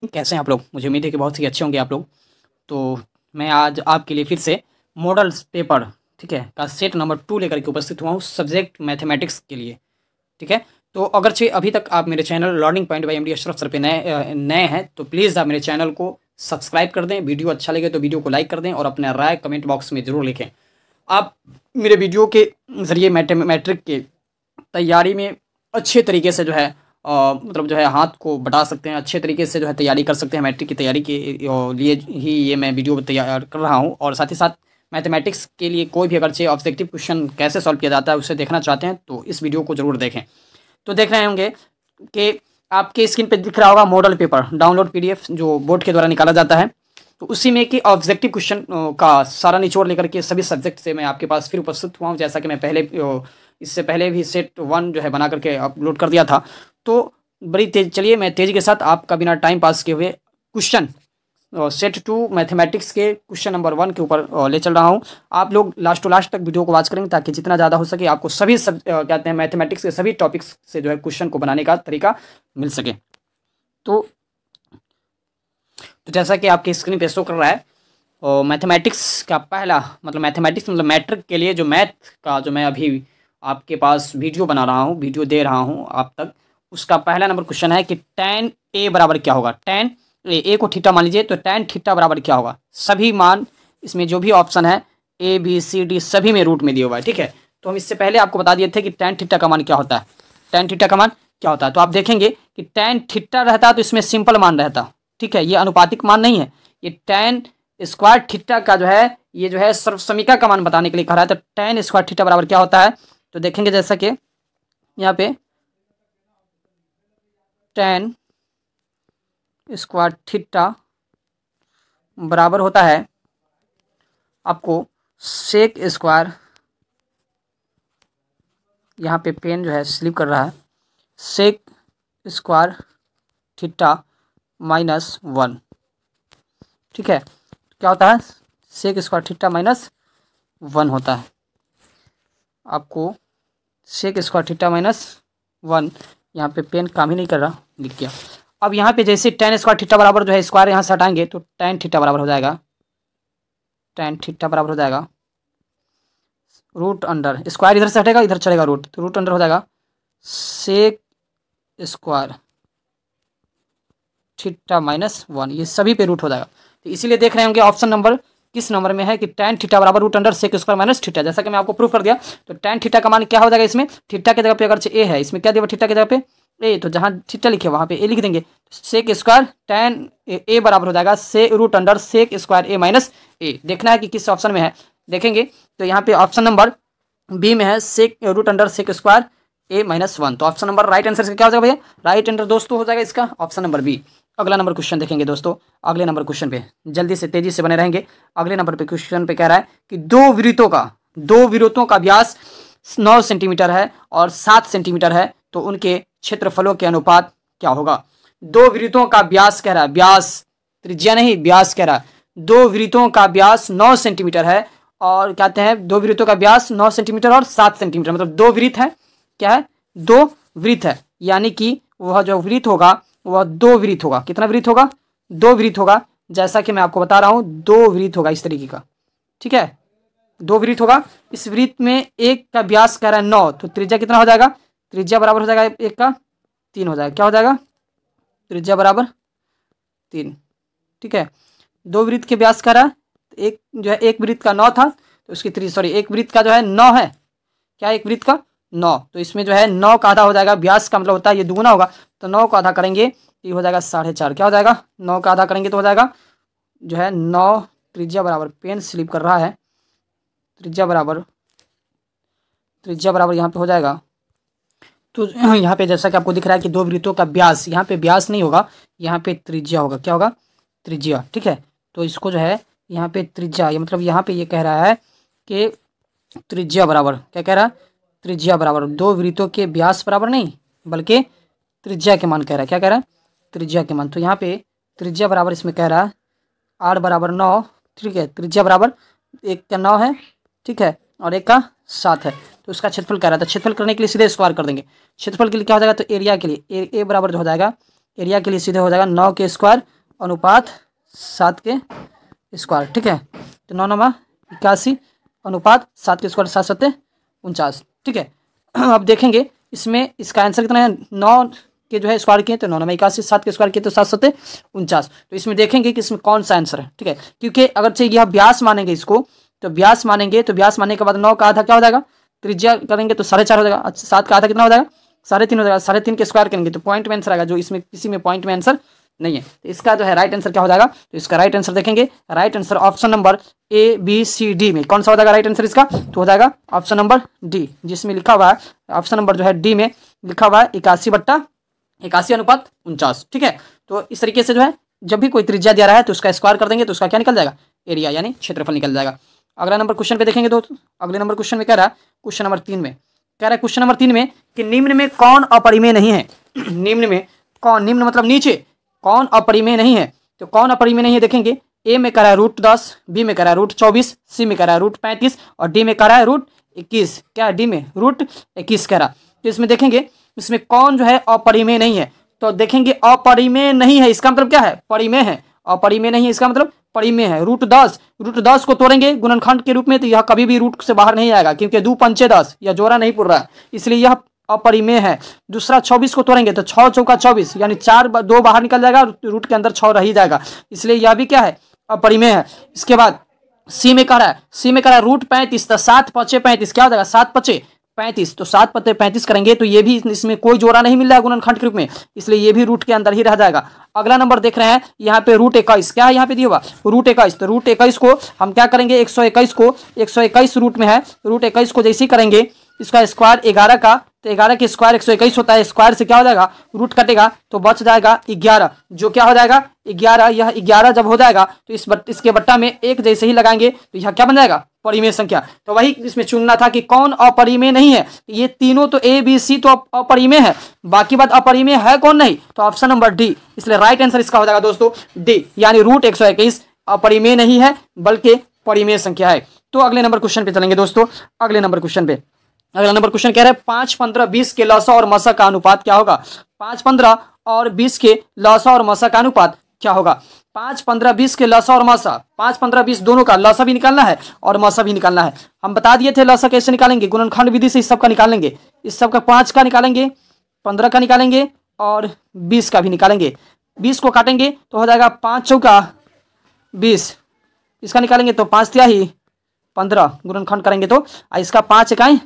कैसे हैं आप लोग? मुझे उम्मीद है कि बहुत ही अच्छे होंगे आप लोग। तो मैं आज आपके लिए फिर से मॉडल्स पेपर, ठीक है, का सेट नंबर 2 लेकर के उपस्थित हुआ हूँ सब्जेक्ट मैथमेटिक्स के लिए, ठीक है। तो अगरचे अभी तक आप मेरे channel learning point by MD Ashraf sir पे नए हैं तो प्लीज़ आप मेरे चैनल को सब्सक्राइब कर दें। वीडियो अच्छा लगे तो वीडियो को लाइक कर दें और अपना राय कमेंट बॉक्स में ज़रूर लिखें। आप मेरे वीडियो के ज़रिए मैट्रिक के तैयारी में अच्छे तरीके से जो है मतलब जो है हाथ को बटा सकते हैं, अच्छे तरीके से जो है तैयारी कर सकते हैं। मैट्रिक की तैयारी के लिए ही ये मैं वीडियो तैयार कर रहा हूँ। और साथ ही साथ मैथमेटिक्स के लिए कोई भी अगरचे ऑब्जेक्टिव क्वेश्चन कैसे सॉल्व किया जाता है उसे देखना चाहते हैं तो इस वीडियो को ज़रूर देखें। तो देख रहे होंगे कि आपके स्क्रीन पे दिख रहा होगा मॉडल पेपर डाउनलोड पीडीएफ जो बोर्ड के द्वारा निकाला जाता है। तो उसी में कि ऑब्जेक्टिव क्वेश्चन का सारा निचोड़ लेकर के सभी सब्जेक्ट से मैं आपके पास फिर उपस्थित हुआ हूँ। जैसा कि मैं इससे पहले भी सेट 1 जो है बना करके अपलोड कर दिया था। तो बड़ी तेज चलिए मैं तेज़ी के साथ आपका बिना टाइम पास किए हुए क्वेश्चन सेट 2 मैथमेटिक्स के क्वेश्चन नंबर 1 के ऊपर ले चल रहा हूँ। आप लोग लास्ट टू लास्ट तक वीडियो को वॉच करेंगे ताकि जितना ज़्यादा हो सके आपको सभी कहते हैं मैथमेटिक्स के सभी टॉपिक्स से जो है क्वेश्चन को बनाने का तरीका मिल सके। तो जैसा कि आपकी स्क्रीन पे शो कर रहा है और मैथमेटिक्स का पहला मैथमेटिक्स मतलब मैट्रिक के लिए जो मैथ का जो मैं अभी आपके पास वीडियो बना रहा हूँ, वीडियो दे रहा हूँ आप तक, उसका पहला नंबर क्वेश्चन है कि tan a बराबर क्या होगा। tan a को थीटा मान लीजिए तो tan थीटा बराबर क्या होगा। सभी मान इसमें जो भी ऑप्शन है A B C D सभी में रूट में दिया हुआ है, ठीक है। तो हम इससे पहले आपको बता दिए थे कि tan थीटा का मान क्या होता है। tan थीटा का मान क्या होता है तो आप देखेंगे कि tan थीटा रहता तो इसमें सिंपल मान रहता, ठीक है। ये अनुपातिक मान नहीं है, ये tan स्क्वायर थीटा का जो है ये जो है सर्वसमीका का मान बताने के लिए कह रहा है। तो tan स्क्वायर थीटा बराबर क्या होता है तो देखेंगे जैसा कि यहाँ पे tan स्क्वायर थीटा बराबर होता है आपको सेक स्क्वायर, यहाँ पे पेन जो है स्लिप कर रहा है, सेक स्क्वायर थीटा -1, ठीक है। क्या होता है सेक स्क्वायर थीटा -1 होता है। आपको सेक स्क्वायर थीटा -1 यहाँ पे पेन काम ही नहीं कर रहा, लिख गया। अब यहाँ पे जैसे tan स्क्वायर थीटा बराबर जो है स्क्वायर यहाँ से हटाएंगे तो tan थीटा बराबर हो जाएगा, tan थीटा बराबर हो जाएगा रूट अंडर स्क्वायर इधर से हटेगा इधर चलेगा रूट, तो रूट अंडर हो जाएगा सेक स्क्वायर थीटा -1, ये सभी पे रूट हो जाएगा। तो इसीलिए देख रहे होंगे ऑप्शन नंबर किस नंबर में है कि tan थीटा बराबर root under sec square minus theta. जैसा कि मैं आपको प्रूफ कर दिया तो tan थीटा का मान क्या हो जाएगा, इसमें थीटा की जगह पे अगर ए है, इसमें क्या दिया थीटा की जगह पे ए, तो जहाँ थीटा लिखे वहाँ पे ए लिख देंगे। सेक स्क्वायर tan ए बराबर हो जाएगा से रूट अंडर सेक स्क्वायर ए माइनस ए। देखना है कि किस ऑप्शन में है, देखेंगे तो यहाँ पे ऑप्शन नंबर बी में है सेक रूट अंडर सेक स्क्वायर ए -1। तो ऑप्शन नंबर राइट आंसर क्या हो जाएगा भैया, राइट आंसर दोस्तों हो जाएगा इसका ऑप्शन नंबर बी। अगला नंबर क्वेश्चन देखेंगे दोस्तों, अगले नंबर क्वेश्चन पे जल्दी से तेजी से बने रहेंगे। अगले नंबर पे क्वेश्चन पे कह रहा है कि दो वृत्तों का व्यास 9 सेंटीमीटर है और 7 सेंटीमीटर है तो उनके क्षेत्रफलों के अनुपात क्या होगा। दो वृत्तों का व्यास कह रहा है, व्यास त्रिज्या नहीं व्यास कह रहा है। दो वृत्तों का व्यास 9 सेंटीमीटर है और कहते हैं दो वृत्तों का व्यास 9 सेंटीमीटर और 7 सेंटीमीटर, मतलब दो वृत्त है, क्या है दो वृत्त है, यानी कि वह जो वृत्त होगा वह दो वृत्त होगा। कितना वृत्त होगा, दो वृत्त होगा। जैसा कि मैं आपको बता रहा हूं दो वृत्त होगा इस तरीके का, ठीक है, दो वृत्त होगा। इस वृत्त में एक का व्यास कह रहा है 9 तो त्रिज्या कितना हो जाएगा, त्रिज्या बराबर हो जाएगा एक का 3 हो जाएगा। क्या हो जाएगा, त्रिज्या बराबर 3, ठीक है। दो वृत्त के व्यास कह रहा है, एक जो है एक वृत्त का 9 था तो उसकी एक वृत्त का जो है 9 है, क्या एक वृत्त का 9, तो इसमें जो है 9 का आधा हो जाएगा, व्यास का मतलब होता है ये दुगुना होगा तो 9 का आधा करेंगे तो ये हो जाएगा 4.5। क्या हो जाएगा 9 का आधा करेंगे तो हो जाएगा जो है 9, त्रिज्या बराबर पेन स्लिप कर रहा है, त्रिज्या बराबर यहाँ पे हो जाएगा। तो यहाँ पे जैसा कि आपको दिख रहा है कि दो वृत्तों का व्यास, यहाँ पे व्यास नहीं होगा, यहाँ पे त्रिज्या होगा। क्या होगा, त्रिज्या, ठीक है। तो इसको जो है यहाँ पे त्रिज्या, ये मतलब यहाँ पे ये कह रहा है कि त्रिज्या बराबर क्या कह रहा है, त्रिज्या बराबर दो वृत्तों के व्यास बराबर नहीं बल्कि त्रिज्या के मान कह रहा है। क्या कह रहा है, त्रिज्या के मान। तो यहाँ पे त्रिज्या बराबर इसमें कह रहा है r बराबर 9, ठीक है। त्रिज्या बराबर एक का 9 है, ठीक है, और एक का 7 है तो उसका क्षेत्रफल कह रहा था। क्षेत्रफल करने के लिए सीधे स्क्वायर कर देंगे। क्षेत्रफल के लिए क्या हो जाएगा तो एरिया के लिए ए बराबर जो हो जाएगा एरिया के लिए सीधे हो जाएगा 9 के स्क्वायर अनुपात 7 के स्क्वायर। ठीक है, तो 9 9 81 अनुपात 7 के स्क्वायर 7 7 49। ठीक है, अब देखेंगे इसमें इसका आंसर कितना है, 9 के जो है स्क्वायर किए तो 9 9 81, 7 के स्क्वायर किए तो 7 7 49। तो इसमें देखेंगे कि इसमें कौन सा आंसर है। ठीक है, क्योंकि अगर चाहिए यह व्यास मानेंगे इसको, तो व्यास मानेंगे तो व्यास मानने के बाद 9 का आधा क्या हो जाएगा, त्रिज्या करेंगे तो 4.5 हो जाएगा। 7 का आधा कितना हो जाएगा, 3.5 हो जाएगा। 3.5 के स्क्वायर करेंगे तो पॉइंट में आंसर आएगा, जो इसमें किसी में पॉइंट में आंसर नहीं है। तो इसका जो है राइट आंसर क्या हो जाएगा, तो इसका राइट आंसर देखेंगे, right answer option number A B C D में कौन सा हो जाएगा राइट आंसर इसका, तो हो जाएगा ऑप्शन नंबर डी, जिसमें लिखा हुआ है ऑप्शन नंबर जो है डी में लिखा हुआ है 81 अनुपात 49। ठीक है, तो इस तरीके से जो है जब भी कोई त्रिज्या दिया रहा है तो उसका स्क्वायर कर देंगे तो उसका क्या निकल जाएगा, एरिया यानी क्षेत्रफल निकल जाएगा। अगला नंबर क्वेश्चन पे देखेंगे दोस्तों, अगले नंबर क्वेश्चन में कह रहा है, क्वेश्चन नंबर 3 में कह रहा है, क्वेश्चन नंबर 3 में कि निम्न में कौन अपरिमेय नहीं है। निम्न में कौन, निम्न मतलब नीचे, कौन अपरिमेय नहीं है। तो कौन अपरिमेय नहीं है देखेंगे, ए में कह रहा है √10, बी में कह रहा है √24, सी में कह रहा है √35 और डी में कह रहा है √21। क्या है, डी में √21 कह रहा। तो इसमें देखेंगे इसमें कौन जो है अपरिमेय नहीं है। तो देखेंगे अपरिमेय नहीं है इसका मतलब क्या है, परिमेय है। अपरिमेय नहीं है इसका मतलब परिमेय है। √10 को तोड़ेंगे गुणनखंड के रूप में तो यह कभी भी रूट से बाहर नहीं आएगा, क्योंकि 2 पंचे 10 यह जोड़ा नहीं पुर रहा है, इसलिए यह अपरिमेय है। दूसरा 24 को तोड़ेंगे तो 6 चौका 24 यानी 2 बाहर निकल जाएगा, रूट के अंदर 6 रह ही जाएगा, इसलिए यह भी क्या है, अपरिमेय है। इसके बाद सी में कह रहा है, √35 तो 7 5 35 क्या हो जाएगा, 7 5 35, तो 7 पत्ते 35 करेंगे तो ये भी इसमें कोई जोड़ा नहीं मिल रहा है गुणनखंड के रूप में, इसलिए ये भी रूट के अंदर ही रह जाएगा। अगला नंबर देख रहे हैं यहाँ पे √21 क्या है, यहाँ पे दिया हुआ √21, तो √21 को हम क्या करेंगे, 121 को 121 रूट में है, √21 को जैसे ही करेंगे इसका स्क्वायर 11 का, तो 11 के स्क्वायर 121 होता है, स्क्वायर से क्या हो जाएगा, रूट कटेगा तो बच जाएगा 11, जो क्या हो जाएगा 11। यह 11 जब हो जाएगा तो इसके बट्टा में 1 जैसे ही लगाएंगे तो यह क्या बन जाएगा, परिमेय संख्या। तो वही इसमें चुनना था कि कौन अपरिमेय नहीं है। ये तीनों तो ए बी सी तो अपरिमेय है, बाकी बात अपरिमेय है कौन नहीं, तो ऑप्शन नंबर डी, इसलिए राइट आंसर इसका हो जाएगा दोस्तों डी, यानी √121 अपरिमेय नहीं है बल्कि परिमेय संख्या है। तो अगले नंबर क्वेश्चन पे चलेंगे दोस्तों। अगले नंबर क्वेश्चन कह रहे हैं 5 15 20 के लसा और मसा का अनुपात क्या होगा। 5 15 और 20 के लसा और मसा का अनुपात क्या होगा। 5 15 20 के लसा और मसा, 5 15 20 दोनों का लसा भी निकालना है और मसा भी निकालना है। हम बता दिए थे लसा कैसे निकालेंगे, गुणनखंड विधि से इस सब का निकालेंगे, इस सब का 5 का निकालेंगे, 15 का निकालेंगे और 20 का भी निकालेंगे। 20 को काटेंगे तो हो जाएगा 5 चौका 20, इसका निकालेंगे तो 5 तिहाई 15, गुणनखंड करेंगे तो इसका 5 इकाई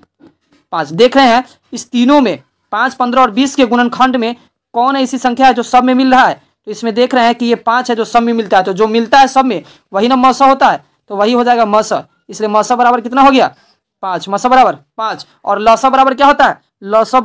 5। देख रहे हैं इस तीनों में 5 15 और 20 के गुणनखंड में कौन ऐसी संख्या है जो सब में मिल रहा है। तो इसमें देख रहे हैं कि ये 5 है जो सब में मिलता है, तो जो मिलता है सब में वही ना मसा होता है, तो वही हो जाएगा मसा, इसलिए मसा बराबर कितना हो गया 5, मसा बराबर 5। और लसा बराबर क्या होता है, लसा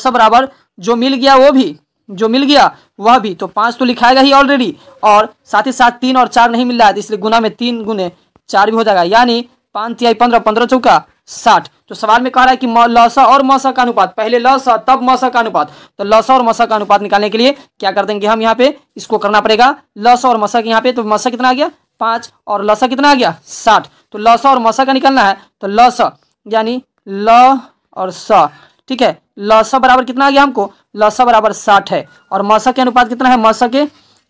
बराबर जो मिल गया वो भी, जो मिल गया वह भी, तो 5 तो लिखाएगा ही ऑलरेडी, और साथ ही साथ 3 और 4 नहीं मिल रहा है, इसलिए गुना में 3 गुने 4 भी हो जाएगा, यानी 5 तिहाई 15, 15 चौका 60। तो सवाल में कह रहा है कि लसा और मसा का अनुपात, पहले लसा तब मसा का अनुपात, तो लसा और मसा का अनुपात निकालने के लिए क्या कर देंगे हम, यहाँ पे इसको करना पड़ेगा लसा और मसा के, यहाँ पे तो मसा कितना आ गया 5 और लसा कितना आ गया 60, तो लसा और मसा का निकालना है, तो लसा यानी ल और सा, ठीक है, लसा बराबर कितना आ गया हमको, लसा बराबर 60 है, और मसा के अनुपात कितना है,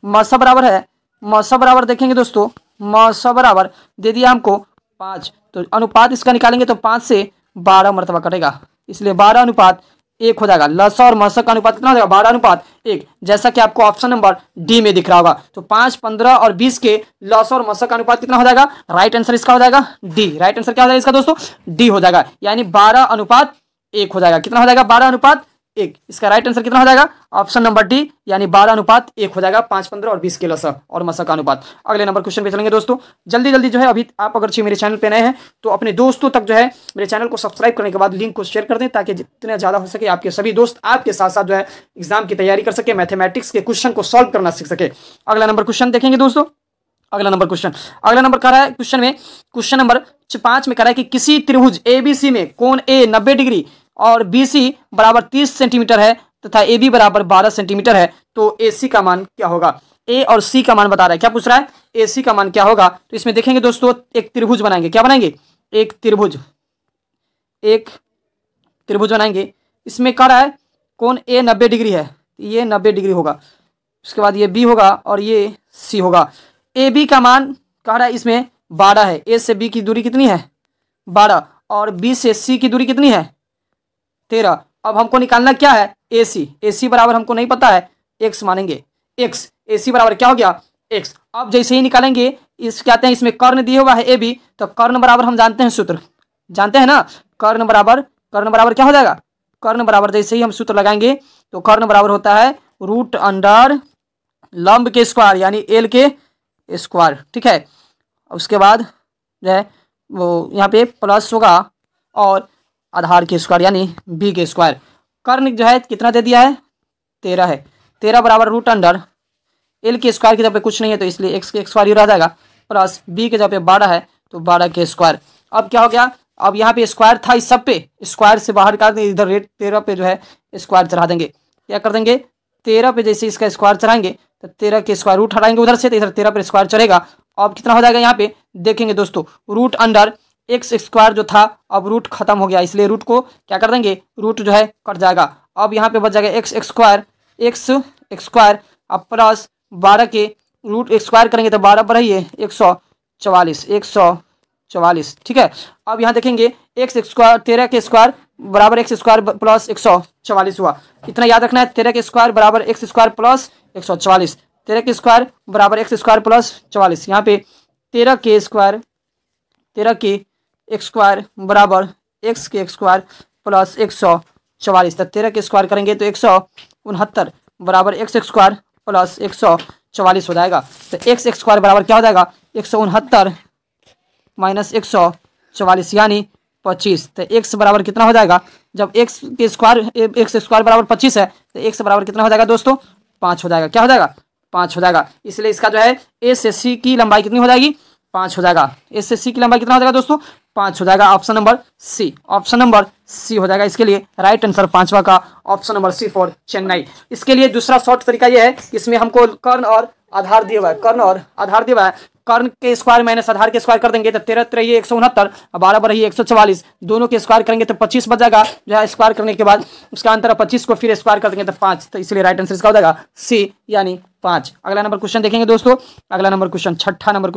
मसा बराबर है, मसा बराबर देखेंगे दोस्तों, मसा बराबर दे दिया हमको 5, तो अनुपात इसका निकालेंगे तो 5 से 12 मरतबा कटेगा, इसलिए 12 अनुपात 1 हो जाएगा। लसा और मसा का अनुपात कितना हो जाएगा, 12 अनुपात 1, जैसा कि आपको ऑप्शन नंबर डी में दिख रहा होगा। तो 5 15 और 20 के लसा और मसा का अनुपात कितना हो जाएगा, राइट आंसर इसका हो जाएगा डी। राइट आंसर क्या हो जाएगा इसका दोस्तों, डी हो जाएगा, यानी 12 अनुपात 1 हो जाएगा। कितना हो जाएगा, 12 अनुपात 1, इसका राइट आंसर कितना हो जाएगा, ऑप्शन नंबर डी, यानी 12 अनुपात 1 हो जाएगा 5 15 और 20 के लसा और मसा का अनुपात। अगले नंबर क्वेश्चन पे चलेंगे दोस्तों, जल्दी जो है, अभी आप अगर मेरे चैनल पे नए हैं तो अपने दोस्तों तक जो है मेरे चैनल को सब्सक्राइब करने के बाद लिंक को शेयर कर दें, ताकि जितने ज़्यादा हो सके आपके सभी दोस्त आपके साथ साथ जो है एग्जाम की तैयारी कर सके, मैथमेटिक्स के क्वेश्चन को सॉल्व करना सीख सके। अगला नंबर क्वेश्चन देखेंगे दोस्तों। अगला नंबर कह रहा है क्वेश्चन नंबर 5 में कह रहा है कि किसी त्रिभुज ABC में कोण A 90 डिग्री और BC बराबर 30 सेंटीमीटर है तथा AB बराबर 12 सेंटीमीटर है, तो AC का मान क्या होगा। A और C का मान बता रहा है, क्या पूछ रहा है, AC का मान क्या होगा। तो इसमें देखेंगे दोस्तों, एक त्रिभुज बनाएंगे, क्या बनाएंगे, एक त्रिभुज बनाएंगे। इसमें कह रहा है कोण A 90 डिग्री है, ये 90 डिग्री होगा। उसके बाद ये बी होगा और ये सी होगा। ए बी का मान कह रहा है इसमें 12 है। ए से बी की दूरी कितनी है 12 और बी से सी की दूरी कितनी है 13। अब हमको निकालना क्या है ए सी। ए सी बराबर हमको नहीं पता है, एक्स मानेंगे एक्स। ए सी बराबर क्या हो गया एक्स। अब जैसे ही निकालेंगे इस कहते हैं इसमें कर्ण दिया हुआ है ए बी, तो कर्ण बराबर हम जानते हैं सूत्र, जानते हैं ना, कर्ण बराबर क्या हो जाएगा, कर्ण बराबर जैसे ही हम सूत्र लगाएंगे तो कर्ण बराबर होता है रूट अंडर लंब के स्क्वायर यानी एल के स्क्वायर। ठीक है, उसके बाद जो है वो यहाँ पे प्लस होगा और आधार के स्क्वायर यानी बी के स्क्वायर। कर्ण जो है कितना दे दिया है 13 है। 13 बराबर रूट अंडर एल के स्क्वायर की जगह पे कुछ नहीं है तो इसलिए एक्स के स्क्वायर ही रह जाएगा, प्लस बी के जगह पे 12 है तो 12 के स्क्वायर। अब क्या हो गया, अब यहाँ पे स्क्वायर था इस सब पे, स्क्वायर से बाहर निकाल देंगे, इधर रेट 13 पे जो है स्क्वायर चढ़ा देंगे। क्या कर देंगे 13 पे जैसे इसका स्क्वायर चढ़ाएंगे तो 13 के स्क्वायर रूट हटाएंगे उधर से, तो इधर 13 पे स्क्वायर चढ़ेगा। अब कितना हो जाएगा यहाँ पे देखेंगे दोस्तों, रूट अंडर एक्स स्क्वायर जो था अब रूट खत्म हो गया, इसलिए रूट को क्या कर देंगे, रूट जो है कट जाएगा। अब यहाँ पे बच जाएगा एक्स स्क्वायर अब प्लस 12 के रूट स्क्वायर करेंगे तो 12 बढ़ाइए 144। ठीक है, अब यहाँ देखेंगे एक्स स्क्वायर 13 के स्क्वायर बराबर एक्स स्क्वायर प्लस 144 हुआ। इतना याद रखना है, 13 के स्क्वायर बराबर एक्स स्क्वायर प्लस 144, 13 के स्क्वायर बराबर एक्स स्क्वायर प्लस 44। यहाँ पे 13 के स्क्वायर बराबर एक्स के स्क्वायर प्लस 144, तो 13 के स्क्वायर करेंगे तो 169 बराबर एक्स स्क्वायर प्लस 144 हो जाएगा। तो एक्स स्क्वायर बराबर क्या हो जाएगा 169 माइनस 144 यानी 25। तो एक्स बराबर कितना हो जाएगा, जब एक्स स्क्वायर बराबर 25 है तो एक्स बराबर कितना हो जाएगा दोस्तों 5 हो जाएगा। क्या हो जाएगा 5 हो जाएगा। इसलिए इसका जो है ए से सी की लंबाई कितनी हो जाएगी 5 हो जाएगा। ए से सी की लंबाई कितना हो जाएगा दोस्तों 5 हो जाएगा। Option number C, option number C हो जाएगा इसके लिए राइट आंसर 5वां का option number C for Chennai. इसके लिए दूसरा शॉर्ट तरीका यह है, इसमें हमको कर्ण और आधार दिया हुआ है, कर्ण और आधार दिया हुआ है, कर्ण के स्क्वायर माइनस आधार के स्क्वायर कर देंगे तो 13 रहिए 169 और 12 पर रहिए 144, दोनों के स्क्वायर करेंगे तो 25 बच जाएगा। जो है स्क्वायर करने के बाद उसका अंतर 25 को फिर स्क्वायर कर देंगे तो 5, तो इसलिए राइट आंसर इसका हो जाएगा सी यानी 5। अगला नंबर क्वेश्चन देखेंगे दोस्तों, अगला नंबर क्वेश्चन छठा नंबर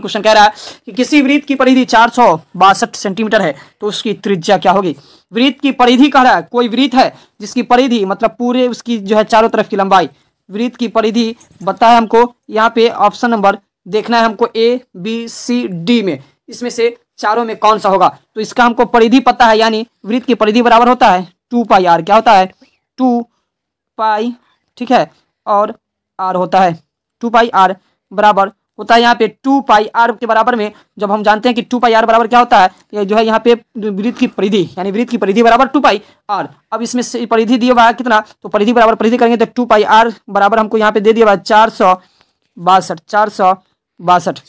क्वेश्चन कह रहा है कि किसी वृत्त की परिधि 462 सेंटीमीटर है तो उसकी त्रिज्या क्या होगी। वृत्त की परिधि कह रहा है, कोई वृत्त है जिसकी परिधि मतलब पूरे उसकी जो है चारों तरफ की लंबाई, वृत्त की परिधि बताया हमको। यहाँ पे ऑप्शन नंबर देखना है हमको ए बी सी डी में, इसमें से चारों में कौन सा होगा। तो इसका हमको परिधि पता है, यानी वृत्त की परिधि बराबर होता है 2πr, क्या होता है 2π, ठीक है, और r होता है 2πr बराबर होता है यहाँ पे 2πr के बराबर में, जब हम जानते हैं कि 2πr बराबर क्या होता है, ये जो है यहाँ पे वृत्त की परिधि यानी वृत्त की परिधि बराबर 2πr। अब इसमें से परिधि दिया हुआ है कितना, तो परिधि बराबर परिधि करेंगे तो 2πr बराबर हमको यहाँ पे दे दिया हुआ है 462।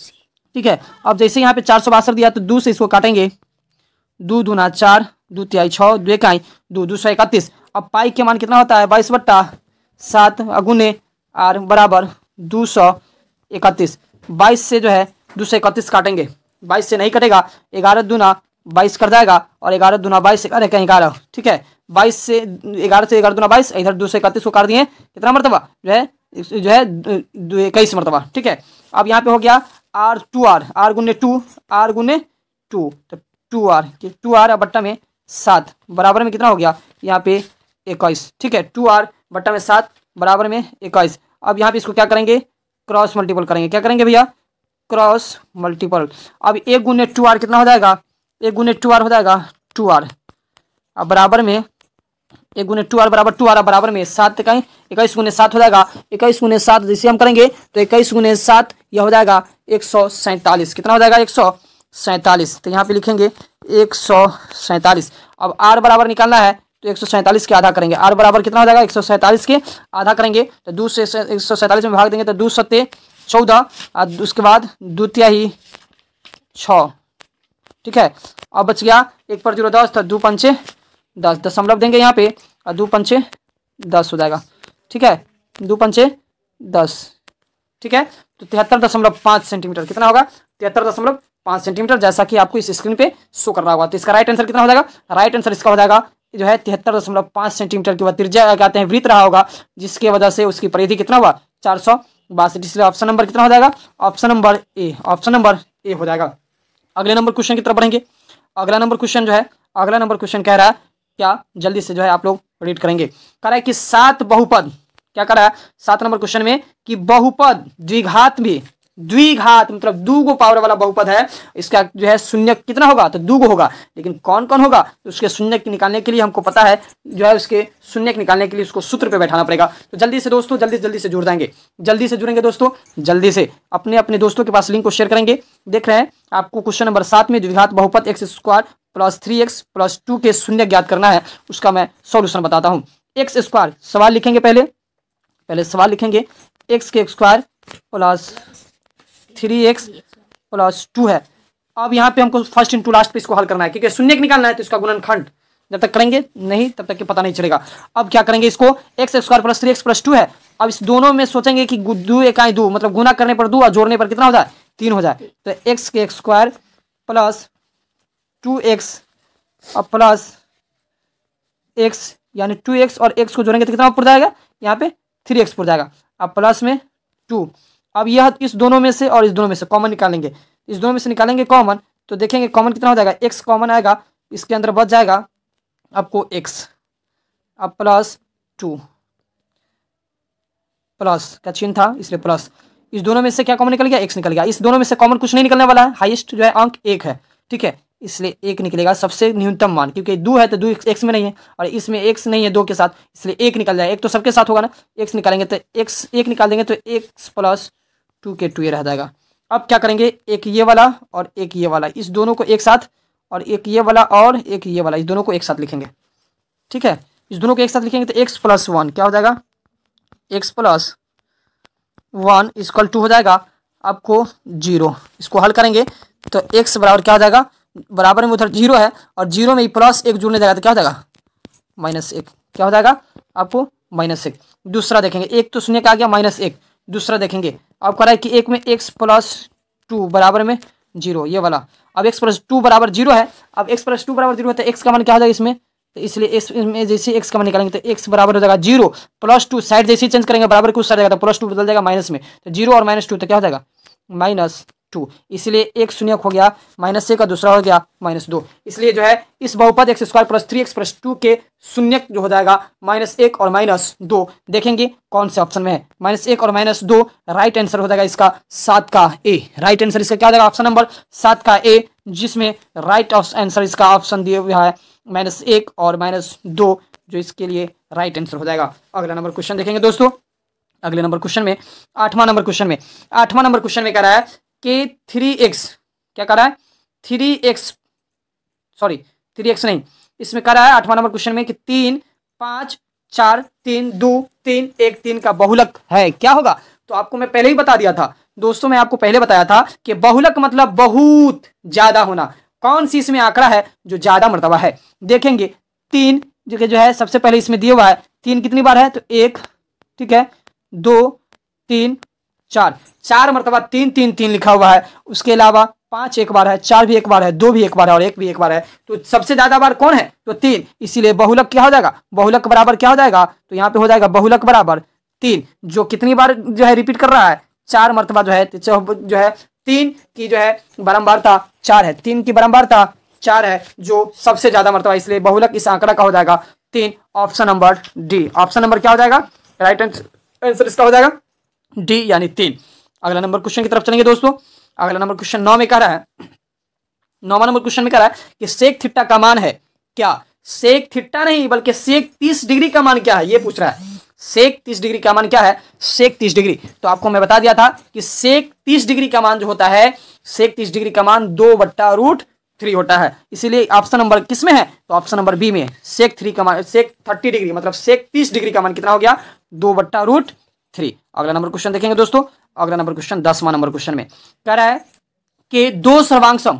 ठीक है, अब जैसे यहाँ पे 462 दिया तो 2 से इसको काटेंगे, 2 दूना 4, 2 तिहाई 6, 2 इकाई 2, 231। अब पाई के मान कितना होता है 22/7 अगुने r बराबर 231। 22 से जो है 231 काटेंगे, 22 से नहीं कटेगा, 11 दूना 22 कर जाएगा और 11 दूना 22 11। ठीक है, 22 से 11 दूना 22, इधर 231 को काट दिए, कितना मरतबा जो है 21 मरतबा। ठीक है, अब यहाँ पे हो गया r गुने 2 तो 2r बट्टा में 7 बराबर में कितना हो गया यहाँ पे 21। ठीक है, 2r बट्टा में 7 बराबर में 21। अब यहाँ पे इसको क्या करेंगे क्रॉस मल्टीपल करेंगे, क्या करेंगे भैया क्रॉस मल्टीपल। अब 1 गुने 2r कितना हो जाएगा, 1 गुने 2r हो जाएगा 2r, अब बराबर में 1 गुने 2r बराबर 2r बराबर में 7 कहीं 21 गुने 7 हो जाएगा, 21 गुने 7 जैसे हम करेंगे तो 21 गुने 7 यह हो जाएगा 147। कितना हो जाएगा 147, तो यहाँ पे लिखेंगे 147। अब r बराबर निकालना है तो 147 के आधा करेंगे, r बराबर कितना हो जाएगा 147 के आधा करेंगे तो 2 से 147 में भाग देंगे तो 2 सत्ते 14 और उसके बाद 2 तिहाई 6। ठीक है, अब बच गया 1 पर 0 10 तो 2 पंचे 10 दशमलव देंगे यहाँ पे और 2 पंचे 10 हो जाएगा। ठीक है, 2 पंचे 10। ठीक है, तो 73.5 सेंटीमीटर कितना होगा 73.5 सेंटीमीटर, जैसा कि आपको इस स्क्रीन पे शो कर रहा होगा। तो इसका राइट आंसर कितना हो जाएगा, राइट आंसर इसका हो जाएगा जो है 73.5 सेंटीमीटर की वह त्रिज्या कहते हैं वृत्त रहा होगा, जिसकी वजह से उसकी परिधि कितना हुआ 462। इसलिए ऑप्शन नंबर कितना हो जाएगा, ऑप्शन नंबर ए, ऑप्शन नंबर ए हो जाएगा। अगले नंबर क्वेश्चन की तरफ बढ़ेंगे। अगला नंबर क्वेश्चन जो है, अगला नंबर क्वेश्चन कह रहा है क्या, जल्दी से जो है आप लोग रीड करेंगे। कह रहा है कि 7 बहुपद, क्या कह रहा है 7 नंबर क्वेश्चन में कि बहुपद द्विघात भी, द्विघात मतलब दूगो पावर वाला बहुपद है, इसका जो है शून्य कितना होगा तो दूगो होगा, लेकिन कौन कौन होगा तो उसके शून्य निकालने के लिए हमको पता है जो है उसके शून्य निकालने के लिए उसको सूत्र पे बैठाना पड़ेगा। तो जल्दी से दोस्तों जल्दी से जुड़ जाएंगे, जल्दी से जुड़ेंगे दोस्तों, जल्दी से अपने अपने दोस्तों के पास लिंक को शेयर करेंगे। देख रहे हैं आपको क्वेश्चन नंबर 7 में द्विघात बहुपद x² + 3x + 2 के शून्य ज्ञात करना है, उसका मैं सॉल्यूशन बताता हूँ। x², सवाल लिखेंगे पहले सवाल लिखेंगे, x² + 3x + 2 है। अब यहाँ पे हमको फर्स्ट इंटू लास्ट पे इसको हल करना है, क्योंकि शून्य निकालना है तो इसका गुणनखंड जब तक करेंगे नहीं तब तक के पता नहीं चलेगा। अब क्या करेंगे, इसको x² + 3x + 2 है। अब इस दोनों में सोचेंगे कि 2 एकाई 2 मतलब गुना करने पर 2 और जोड़ने पर कितना हो जाए 3 हो जाए। तो x² + 2x प्लस x यानी 2x और x को जोड़ेंगे तो कितना पड़ जाएगा, यहाँ पे 3x पड़ जाएगा। अब प्लस में 2, अब यह इस दोनों में से और इस दोनों में से कॉमन निकालेंगे, इस दोनों में से निकालेंगे कॉमन तो देखेंगे कॉमन कितना हो जाएगा, x कॉमन आएगा, इसके अंदर बच जाएगा आपको x। अब प्लस 2 प्लस का चिन्ह था इसलिए प्लस, इस दोनों में से क्या कॉमन निकल गया, x निकल गया। इस दोनों में से कॉमन कुछ नहीं निकलने वाला है, हाईएस्ट जो है अंक 1 है, ठीक है, इसलिए 1 निकलेगा सबसे न्यूनतम मान, क्योंकि 2 है तो 2 x में नहीं है और इसमें x नहीं है 2 के साथ, इसलिए 1 निकल जाएगा। 1 तो सबके साथ होगा ना, x निकालेंगे तो x 1 निकाल देंगे तो x + 2 के 2 ये रह जाएगा। अब क्या करेंगे, एक ये वाला और एक ये वाला, इस दोनों को एक साथ, और एक ये वाला और एक ये वाला, इस दोनों को एक साथ लिखेंगे, ठीक है, इस दोनों को एक साथ लिखेंगे तो x + 1 क्या हो जाएगा, x + 1 = 2 हो जाएगा आपको 0। इसको हल करेंगे तो x बराबर क्या हो जाएगा, बराबर में उधर 0 है और 0 में +1 जुड़ने जाएगा तो क्या हो जाएगा -1, क्या हो जाएगा आपको -1। दूसरा देखेंगे, एक तो शून्य का आ गया -1, दूसरा देखेंगे अब कह रहा है कि एक में x + 2 बराबर में 0 ये वाला। अब x + 2 बराबर 0 है, अब x + 2 बराबर 0 है तो x का मान क्या हो जाएगा इसमें, तो इसलिए इसमें जैसे x का मान निकालेंगे तो x बराबर हो जाएगा 0 + 2, साइड जैसे चेंज करेंगे बराबर को उस साइड जाएगा तो +2 बदल जाएगा माइनस में, तो 0 और -2 तो क्या हो जाएगा -2, इसलिए एक शून्य हो गया -1 का दूसरा हो गया -2, इसलिए जो है इस बहुपद x² + 3x + 2 के शून्य जो हो जाएगा -1 और -2। देखेंगे कौन से ऑप्शन में है, -1 और -2, राइट आंसर हो जाएगा इसका 7 का ए, राइट आंसर इसका क्या हो जाएगा ऑप्शन नंबर 7 का ए, जिसमें राइट आंसर इसका ऑप्शन दिया हुआ है -1 और -2, जो इसके लिए राइट आंसर हो जाएगा। अगला नंबर क्वेश्चन देखेंगे दोस्तों। अगले नंबर क्वेश्चन में 8वां नंबर क्वेश्चन में कह रहा है कि 3x, क्या कह रहा है 3x नहीं, इसमें कह रहा है 8वां नंबर क्वेश्चन में कि 3 5 4 3 2 3 1 3 का बहुलक है, क्या होगा। तो आपको मैं पहले ही बता दिया था दोस्तों, मैं आपको पहले बताया था कि बहुलक मतलब बहुत ज्यादा होना, कौन सी इसमें आंकड़ा है जो ज्यादा मर्तबा है। देखेंगे 3 जो है सबसे पहले इसमें दिया हुआ है, 3 कितनी बार है तो 1, ठीक है, 2 3 4 मरतबा 3 3 3 लिखा हुआ है। उसके अलावा 5 एक बार है, 4 भी एक बार है, 2 भी एक बार है और 1 भी एक बार है, तो सबसे ज्यादा बार कौन है तो 3, इसीलिए बहुलक क्या हो जाएगा, बहुलक बराबर क्या हो जाएगा तो यहाँ पे हो जाएगा बहुलक बराबर 3, जो कितनी बार जो है रिपीट कर रहा है 4 मरतबा जो है 3 की जो है बारंबारता 4 है, 3 की बारंबारता 4 है जो सबसे ज्यादा मरतबा, इसलिए बहुलक इस आंकड़ा का हो जाएगा 3, option number D. Option number क्या हो जाएगा, राइट आंसर इसका हो जाएगा डी यानी 3। अगला नंबर क्वेश्चन की तरफ चलेंगे दोस्तों। अगला नंबर क्वेश्चन 9 में कह रहा है, 9वां नंबर क्वेश्चन में कह रहा है कि सेक थीटा का मान है क्या, सेक थीटा नहीं बल्कि सेक 30 डिग्री का मान क्या है ये पूछ रहा है। सेक 30 डिग्री का मान क्या है, सेक 30 डिग्री, तो आपको मैं बता दिया था कि सेक 30 डिग्री का मान जो होता है, सेक 30 डिग्री का मान 2/√3 होता है, इसीलिए ऑप्शन नंबर किस में है तो ऑप्शन नंबर बी में। सेक 3 का मान, सेक 30 डिग्री मतलब सेक 30 डिग्री का मान कितना हो गया 2/√3। अगला नंबर क्वेश्चन देखेंगे दोस्तों। अगला नंबर क्वेश्चन 10वां नंबर क्वेश्चन में कह रहा है कि दो सर्वांगसम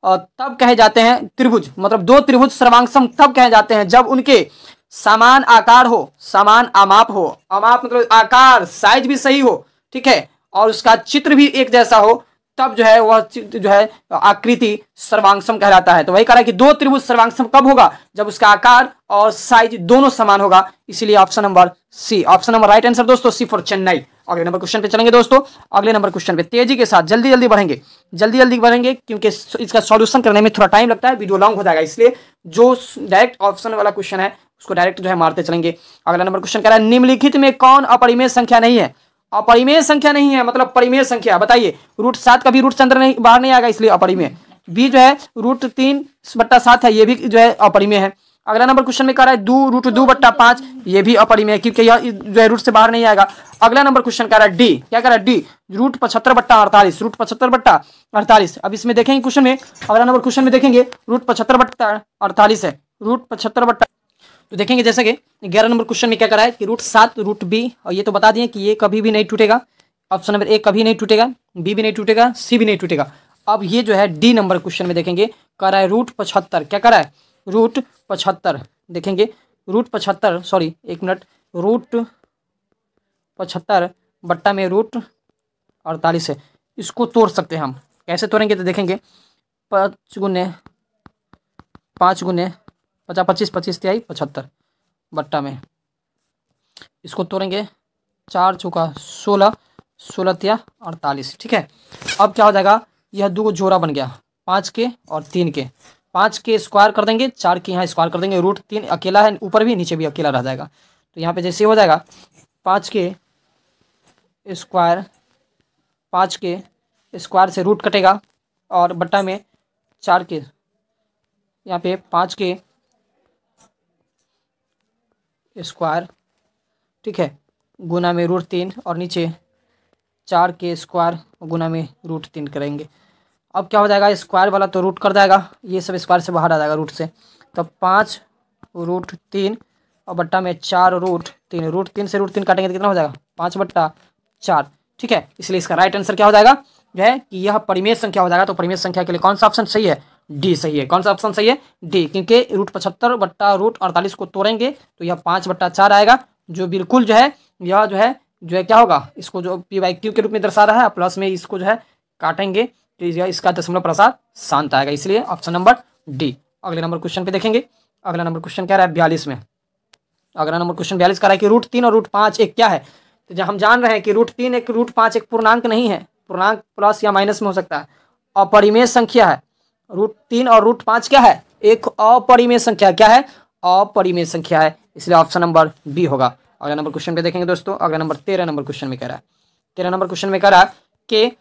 तब कहे जाते हैं त्रिभुज, मतलब 2 त्रिभुज सर्वांगसम तब कहे जाते हैं जब उनके समान आकार हो, समान आमाप हो, आमाप मतलब आकार साइज भी सही हो, ठीक है, और उसका चित्र भी एक जैसा हो, तब जो है वह जो है आकृति सर्वांगसम कहलाता है। तो वही कह रहा है कि दो त्रिभुज सर्वांगसम कब होगा, जब उसका आकार और साइज दोनों समान होगा। इसीलिए option number C, option number right answer दोस्तों सी फॉर चेन्नई। अगले नंबर क्वेश्चन पे चलेंगे दोस्तों, अगले नंबर क्वेश्चन पे तेजी के साथ जल्दी जल्दी बढ़ेंगे क्योंकि इसका सॉल्यूशन करने में थोड़ा टाइम लगता है, वीडियो लॉन्ग हो जाएगा, इसलिए जो डायरेक्ट ऑप्शन वाला क्वेश्चन है उसको डायरेक्ट जो है मारते चलेंगे। अगला नंबर क्वेश्चन कह रहा है निम्नलिखित में कौन अपरिमेय संख्या नहीं है। अपरिमेय संख्या नहीं है मतलब परिमेय संख्या, बताइए। √7 का भी रूट से अंदर नहीं बाहर नहीं आएगा, इसलिए अपरिमेय। बी जो है √3/7 है, ये भी जो है अपरिमेय है। अगला नंबर क्वेश्चन में कह रहा है √2/5, ये भी अपरिमेय है क्योंकि यह जो है रूट से बाहर नहीं आएगा। अगला नंबर क्वेश्चन कह रहा है डी, क्या कह रहा है डी, √75/48, √75/48। अब इसमें देखेंगे क्वेश्चन में, अगला नंबर क्वेश्चन में देखेंगे √75/48 है, √75। तो देखेंगे जैसे कि 11 नंबर क्वेश्चन में क्या करा है कि √7 √b, और ये तो बता दिए कि ये कभी भी नहीं टूटेगा। ऑप्शन नंबर ए कभी नहीं टूटेगा, बी भी नहीं टूटेगा, सी भी नहीं टूटेगा। अब ये जो है डी नंबर क्वेश्चन में देखेंगे कह रहा है √75, क्या कह रहा है √75। देखेंगे √75, सॉरी एक मिनट, √75 बट्टा में √48 है। इसको तोड़ सकते हैं हम, कैसे तोड़ेंगे तो देखेंगे 5 गुने 50, 25, 25 75 बट्टा में, इसको तोड़ेंगे 4 चौका 16, 16 तिया 48, ठीक है। अब क्या हो जाएगा, यह दो जोड़ा बन गया 5 के और 3 के, 5 के स्क्वायर कर देंगे, 4 के यहाँ स्क्वायर कर देंगे, √3 अकेला है, ऊपर भी नीचे भी अकेला रह जाएगा। तो यहाँ पे जैसे हो जाएगा 5 के स्क्वायर, 5 के स्क्वायर से रूट कटेगा और बट्टा में 4 के, यहाँ पे 5 के स्क्वायर, ठीक है, गुना में √3 और नीचे 4 के स्क्वायर गुना में √3 करेंगे। अब क्या हो जाएगा, स्क्वायर वाला तो रूट कर जाएगा, ये सब स्क्वायर से बाहर आ जाएगा रूट से, तो 5 √3 और बट्टा में 4 √3, √3 से √3 काटेंगे तो कितना हो जाएगा 5/4, ठीक है। इसलिए इसका राइट आंसर क्या हो जाएगा जो है कि यह परिमेय संख्या हो जाएगा। तो परिमेय संख्या के लिए कौन सा ऑप्शन सही है, डी सही है। कौन सा ऑप्शन सही है, डी, क्योंकि √75 बट्टा √48 को तोड़ेंगे तो यह 5/4 आएगा, जो बिल्कुल जो है यह जो है क्या होगा, इसको जो p/q के रूप में दर्शा रहा है, प्लस में इसको जो है काटेंगे तो इसका दशमलव प्रसार शांत आएगा, इसलिए ऑप्शन नंबर डी। अगले नंबर क्वेश्चन पे देखेंगे, अगला नंबर क्वेश्चन क्या रहा है 42 में। अगला नंबर क्वेश्चन 42 का रहा है कि √3 और √5 एक क्या है। तो जब हम जान रहे हैं कि √3 एक √5 एक पूर्णांक नहीं है, पूर्णांक प्लस या माइनस में हो सकता है, अपरिमेय संख्या है। √3 और √5 क्या है, एक अपरिमेय संख्या, क्या है, अपरिमेय संख्या है, इसलिए ऑप्शन नंबर बी होगा। अगला नंबर क्वेश्चन पे देखेंगे दोस्तों, अगला नंबर 13 नंबर क्वेश्चन में कह रहा है, 13 नंबर क्वेश्चन में कह रहा है कि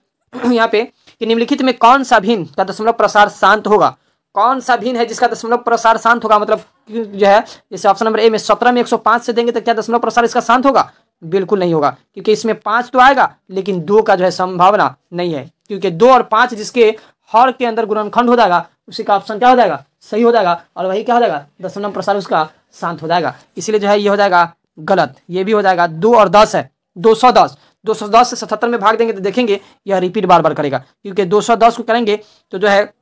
यहाँ पे कि निम्नलिखित में कौन सा भिन्न का दशमलव प्रसार शांत होगा। कौन सा भिन्न है जिसका दशमलव प्रसार शांत होगा, मतलब जो है जैसे ऑप्शन नंबर ए में 17 में 105 से देंगे तो क्या दशमलव प्रसार इसका शांत होगा, बिल्कुल नहीं होगा, क्योंकि इसमें 5 तो आएगा लेकिन 2 का जो है संभावना नहीं है, क्योंकि 2 और 5 जिसके हर के अंदर गुणनखंड हो जाएगा उसी का ऑप्शन क्या हो जाएगा, सही हो जाएगा, और वही क्या हो जाएगा, दशमलव प्रसार उसका शांत हो जाएगा। इसीलिए जो है ये हो जाएगा गलत, ये भी हो जाएगा। 2 और 10 है, 210 से 77 में भाग देंगे तो देखेंगे यह रिपीट बार बार करेगा, क्योंकि 210 को करेंगे तो जो है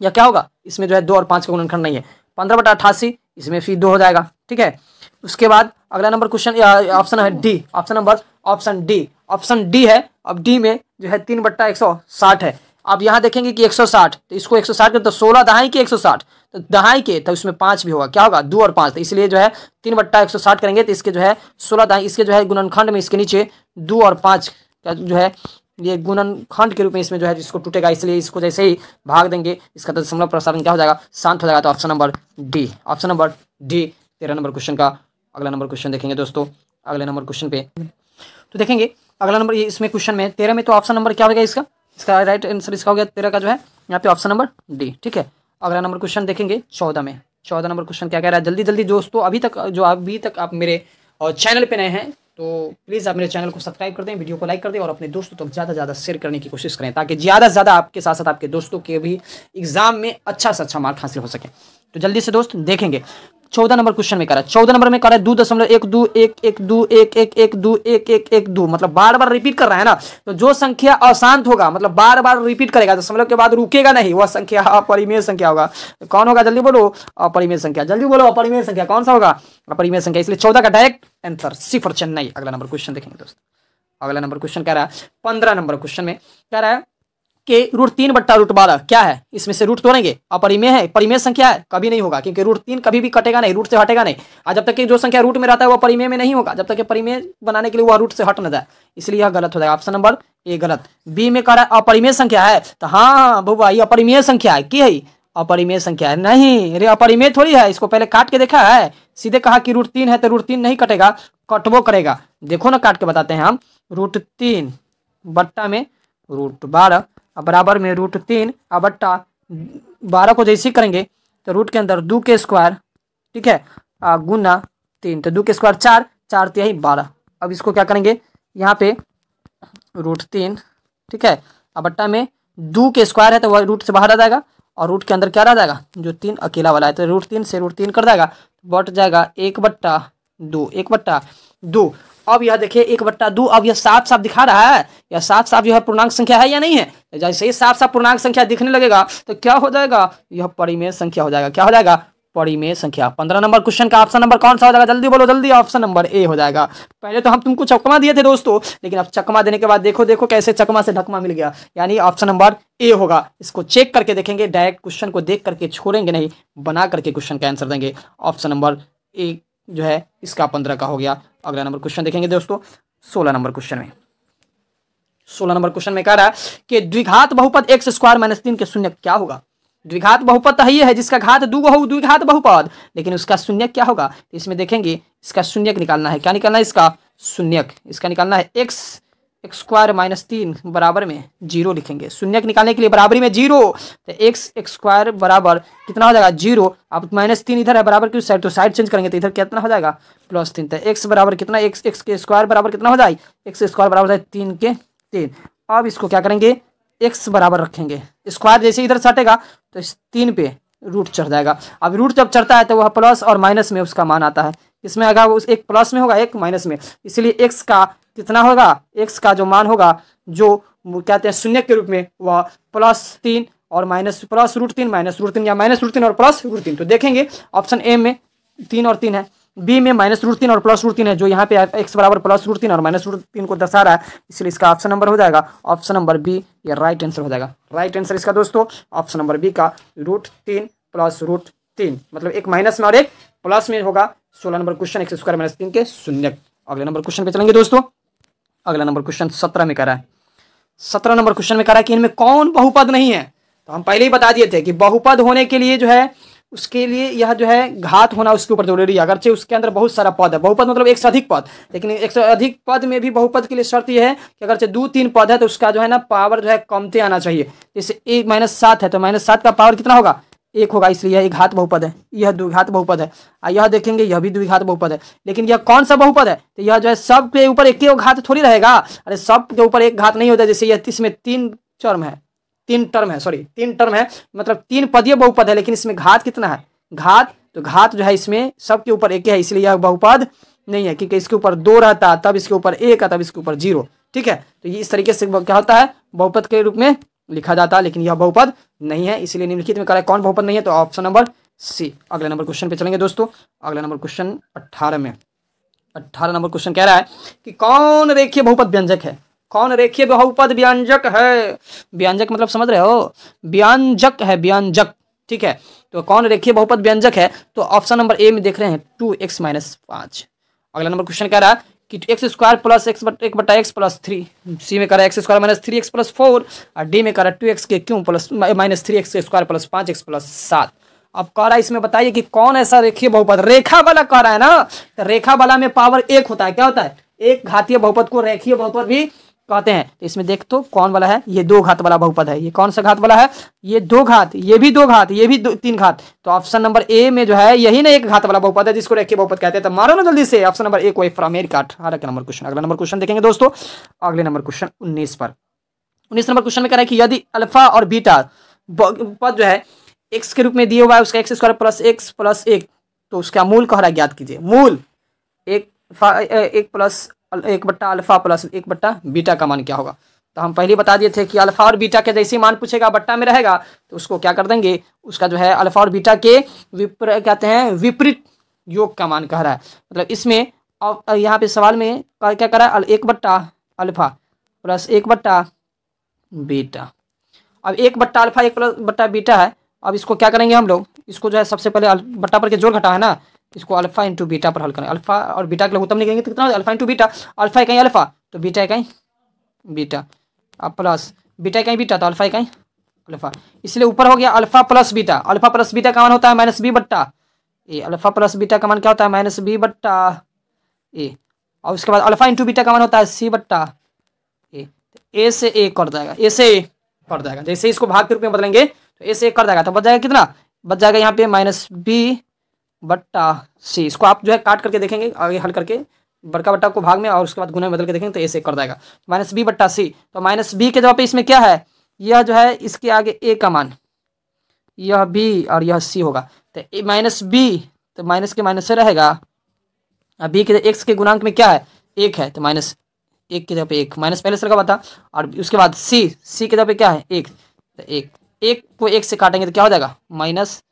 यह क्या होगा, इसमें जो है 2 और 5 का गुणनखंड नहीं है, 15/88, इसमें फिर 2 हो जाएगा, ठीक है। उसके बाद अगला नंबर क्वेश्चन ऑप्शन है डी, ऑप्शन डी है। अब डी में जो है 3/160 है। अब यहाँ देखेंगे कि 160, तो इसको 160 के तो 16 दहाई के 160, तो दहाई के तो उसमें 5 भी होगा, क्या होगा 2 और 5, तो इसलिए जो है 3/160 करेंगे तो इसके जो है 16 दहाई, इसके जो है गुणनखंड में इसके नीचे 2 और 5 का जो है ये गुणनखंड के रूप में इसमें जो है इसको टूटेगा, इसलिए इसको जैसे ही भाग देंगे इसका दशमलव प्रसारण क्या हो जाएगा, शांत हो जाएगा। तो option number D, option number D 13 number question का। अगला नंबर क्वेश्चन देखेंगे दोस्तों, अगले नंबर क्वेश्चन पे तो देखेंगे अगला नंबर, ये इसमें क्वेश्चन में 13 में तो ऑप्शन नंबर क्या हो गया, इसका राइट आंसर इसका हो गया 13 का जो है यहाँ पे ऑप्शन नंबर डी, ठीक है। अगला नंबर क्वेश्चन देखेंगे 14 में। 14 नंबर क्वेश्चन क्या कह रहा है, जल्दी जल्दी दोस्तों, अभी तक आप मेरे चैनल पे नए हैं तो प्लीज़ आप मेरे चैनल को सब्सक्राइब कर दें, वीडियो को लाइक कर दें और अपने दोस्तों तक ज़्यादा से ज़्यादा शेयर करने की कोशिश करें, ताकि ज़्यादा से ज़्यादा आपके साथ साथ आपके दोस्तों के भी एग्जाम में अच्छा से अच्छा मार्क हासिल हो सके। तो जल्दी से दोस्त देखेंगे 14 नंबर क्वेश्चन में करा है, 14 नंबर में करा है 2.12121212121 मतलब बार बार रिपीट कर रहा है ना, तो जो संख्या अशांत होगा मतलब बार बार रिपीट करेगा, दशमलव के बाद रुकेगा नहीं, वह संख्या अपरिमेय संख्या होगा। तो कौन होगा, जल्दी बोलो, अपरिमेय संख्या, जल्दी बोलो, अपरिमेय संख्या कौन सा होगा, अपरिमेय संख्या, इसलिए 14 का direct answer C for Chennai. अगला नंबर क्वेश्चन देखेंगे दोस्तों, अगला नंबर क्वेश्चन कह रहा है 15 नंबर क्वेश्चन में कह रहा है के √3/√12 क्या है, इसमें से रूट तोड़ेंगे, अपरिमेय है, परिमेय संख्या है, कभी नहीं होगा क्योंकि √3 कभी भी कटेगा नहीं, रूट से हटेगा नहीं। और जब तक कि जो संख्या रूट में रहता है वो परिमेय में नहीं होगा, जब तक कि परिमेय बनाने के लिए वह रूट से हट न जाए, इसलिए यह गलत हो जाएगा। ऑप्शन नंबर ए गलत। बी में कह रहा है अपरिमेय संख्या है, तो हाँ बउआ ये अपरिमेय संख्या है, की है अपरिमेय संख्या है, नहीं अरे अपरिमेय थोड़ी है, इसको पहले काट के देखा है, सीधे कहा कि √3 है तो √3 नहीं कटेगा, कटबो करेगा। देखो ना काट के बताते हैं हम, √3 बट्टा में √12 बराबर में √3 और बट्टा 12 को जैसे करेंगे तो रूट के अंदर 2 के स्क्वायर, ठीक है, गुना 3, तो 2 के स्क्वायर 4, 4 तिहाई 12। अब इसको क्या करेंगे यहाँ पे √3, ठीक है, अब बट्टा में 2 के स्क्वायर है तो वह रूट से बाहर आ जाएगा और रूट के अंदर क्या रह जाएगा, जो 3 अकेला वाला है, तो √3 से √3 कर जाएगा, बट जाएगा 1/2, 1/2। अब यह देखिए 1/2, अब यह साफ साफ दिखा रहा है, यह साफ साफ जो है पूर्णांक संख्या है या नहीं है। जैसे ही साफ साफ पूर्णांक संख्या दिखने लगेगा तो क्या हो जाएगा, यह परिमेय संख्या हो जाएगा। क्या हो जाएगा, परिमेय संख्या। 15 नंबर क्वेश्चन का ऑप्शन नंबर कौन सा हो जाएगा, जल्दी बोलो जल्दी, ऑप्शन नंबर ए हो जाएगा। पहले तो हम तुमको चकमा दिए थे दोस्तों, लेकिन अब चकमा देने के बाद देखो देखो कैसे चकमा से ढकमा मिल गया, यानी ऑप्शन नंबर ए होगा। इसको चेक करके देखेंगे, डायरेक्ट क्वेश्चन को देख करके छोड़ेंगे नहीं, बना करके क्वेश्चन का आंसर देंगे। ऑप्शन नंबर ए जो है इसका 15 का हो गया। अगला नंबर क्वेश्चन देखेंगे दोस्तों 16 नंबर क्वेश्चन में। 16 नंबर क्वेश्चन में कह रहा है कि द्विघात बहुपद x² - 3 के शून्य क्या होगा। द्विघात बहुपद तो ही है जिसका घात 2 हो, द्विघात बहुपद, लेकिन उसका शून्य क्या होगा, तो इसमें देखेंगे इसका शून्यक निकालना है। क्या निकालना है, इसका शून्यक, इसका निकालना है x² - 3 बराबर में 0 लिखेंगे। शून्यक निकालने के लिए बराबरी में 0, तो x² बराबर कितना हो जाएगा 0। अब -3 इधर है बराबर की साइड, तो साइड चेंज करेंगे तो इधर कितना हो जाएगा +3, तो x बराबर कितना, x के स्क्वायर बराबर कितना हो जाए, x² बराबर 3 के 3। अब इसको क्या करेंगे, x बराबर रखेंगे, स्क्वायर जैसे इधर सटेगा तो इस 3 पे रूट चढ़ जाएगा। अब रूट जब चढ़ता है तो वह प्लस और माइनस में उसका मान आता है, इसमें आएगा उस एक प्लस में होगा एक माइनस में, इसलिए x का कितना होगा, x का जो मान होगा जो कहते हैं शून्य के रूप में, वह +3 और माइनस +√3 -√3 या -√3 और +√3। तो देखेंगे ऑप्शन ए में 3 और 3 है, बी में -√3 और +√3 है, जो यहाँ पे x बराबर +√3 और -√3 को दर्शा रहा है, इसलिए इसका ऑप्शन नंबर हो जाएगा ऑप्शन नंबर बी, ये राइट आंसर हो जाएगा। राइट आंसर इसका दोस्तों ऑप्शन नंबर बी का √3 + √3, मतलब एक माइनस में और एक प्लस में होगा। 16 नंबर क्वेश्चन x² - 3 के शून्य। अगले नंबर क्वेश्चन पे चलेंगे दोस्तों। अगला नंबर क्वेश्चन 17 में कह रहा है, 17 नंबर क्वेश्चन में कह रहा है कि इनमें कौन बहुपद नहीं है। तो हम पहले ही बता दिए थे कि बहुपद होने के लिए जो है उसके लिए यह जो है घात होना उसके ऊपर जरूरी है, अगरचे उसके अंदर बहुत सारा पद है। बहुपद मतलब एक से अधिक पद, लेकिन एक से अधिक पद में भी बहुपद के लिए शर्त यह है कि अगरचे 2-3 पद है तो उसका जो है ना पावर जो है कमते आना चाहिए। जैसे 1 - 7 है तो -7 का पावर कितना होगा 1 होगा, इसलिए यह एक घात बहुपद है, यह द्विघात बहुपद है। यह देखेंगे यह भी द्विघात बहुपद है, लेकिन यह कौन सा बहुपद है, तो यह जो है सब के ऊपर एक ही घात थोड़ी रहेगा, अरे सब के ऊपर एक घात नहीं होता। जैसे यह इसमें 3 टर्म है, 3 टर्म है, मतलब 3 पदीय बहुपद है, लेकिन इसमें घात कितना है, घात, तो घात जो है इसमें सबके ऊपर एक है, इसलिए यह बहुपद नहीं है, क्योंकि इसके ऊपर 2 रहता तब इसके ऊपर 1 है तब इसके ऊपर 0, ठीक है। तो ये इस तरीके से क्या होता है बहुपद के रूप में लिखा जाता है, लेकिन यह बहुपद नहीं है, इसलिए निम्नलिखित में कह रहा है कौन बहुपद नहीं है, तो ऑप्शन नंबर सी। अगले नंबर क्वेश्चन पे चलेंगे दोस्तों। अगला नंबर क्वेश्चन 18 में, 18 नंबर क्वेश्चन कह रहा है कि कौन रेखीय बहुपद व्यंजक है, कौन रेखीय बहुपद व्यंजक है। व्यंजक मतलब समझ रहे हो, व्यंजक है व्यंजक, ठीक है। तो कौन रेखीय बहुपद व्यंजक है, तो ऑप्शन नंबर ए में देख रहे हैं 2x - 5। अगला नंबर क्वेश्चन कह रहा है कि x² + x 1/x + 3, सी में कह रहा है x² - 3x + 4, और डी में कह रहा है 2x के क्यों -3x² + 5x + 7। अब कह रहा है इसमें बताइए कि कौन ऐसा रेखीय बहुपद, रेखा वाला कह रहा है ना, तो रेखा वाला में पावर 1 होता है, क्या होता है, एक घातीय बहुपद को रेखीय बहुपद भी कहते हैं। तो इसमें देख तो कौन वाला है, ये 2 घात वाला बहुपद है। ये कौन सा घात वाला है, ये 2 घात, ये भी 2 घात, ये भी 3 घात। तो ऑप्शन नंबर ए में जो है यही ना एक घात वाला बहुपद है जिसको रेखीय बहुपद कहते हैं। तो मारो ना जल्दी से ऑप्शन नंबर ए को फ्रॉम अमेरिका। 18 का नंबर क्वेश्चन। अगला नंबर क्वेश्चन देखेंगे दोस्तों। अगले नंबर क्वेश्चन 19 पर, 19 नंबर क्वेश्चन में कह रहा है कि यदि अल्फा और बीटा पद जो है x के रूप में दिए हुआ है, उसका x² + x + 1, तो उसका मूल कह रहा है ज्ञात कीजिए। मूल 1 + 1/अल्फा + 1/बीटा का मान क्या होगा। तो हम पहले बता दिए थे कि अल्फा और बीटा के जैसे मान पूछेगा बट्टा में रहेगा तो उसको क्या कर देंगे, उसका जो है अल्फा और बीटा के कहते हैं विपरीत योग का मान कह रहा है। मतलब इसमें यहाँ पे सवाल में क्या कर रहा है, 1/अल्फा + 1/बीटा, अब 1/α 1+/बीटा है। अब इसको क्या करेंगे हम लोग, इसको जो है सबसे पहले बट्टा पर के जोड़ घटा है ना, इसको अल्फा इंटू बीटा पर हल करें। अल्फा और बीटा के लघुत्तम निकालेंगे तो कितना हो जाएगा, अल्फा इंटू बीटा, अल्फा इकाई अल्फा तो बीटा इकाई बीटा, अब प्लस बीटा इकाई बीटा तो अल्फा इकाई अल्फा, इसलिए ऊपर हो गया alpha plus beta. Alpha plus beta का मान होता है -b/a। अल्फा प्लस बीटा का मान क्या होता है, -b/a। और उसके बाद अल्फा इंटू बीटा का मान होता है c/a। ए से ए कट जाएगा, ए से ए कट जाएगा। जैसे इसको भाग के रूप में बदलेंगे तो ए से ए कट जाएगा, तो बच जाएगा कितना, बच जाएगा यहाँ पे -b/c। इसको आप जो है काट करके देखेंगे आगे हल करके, बड़का बट्टा को भाग में और उसके बाद गुना में बदल के देखेंगे तो ए से कर जाएगा, -b/c। तो -b के जगह पे इसमें क्या है, यह जो है इसके आगे a का मान, यह b और यह c होगा। तो -b तो माइनस के माइनस से रहेगा, अब b के x के गुणांक में क्या है 1 है, तो -1 की जगह पे 1 माइनस पहले से लगा था। और उसके बाद c की जगह पे क्या है 1, तो 1 को 1 से काटेंगे तो क्या हो जाएगा -1।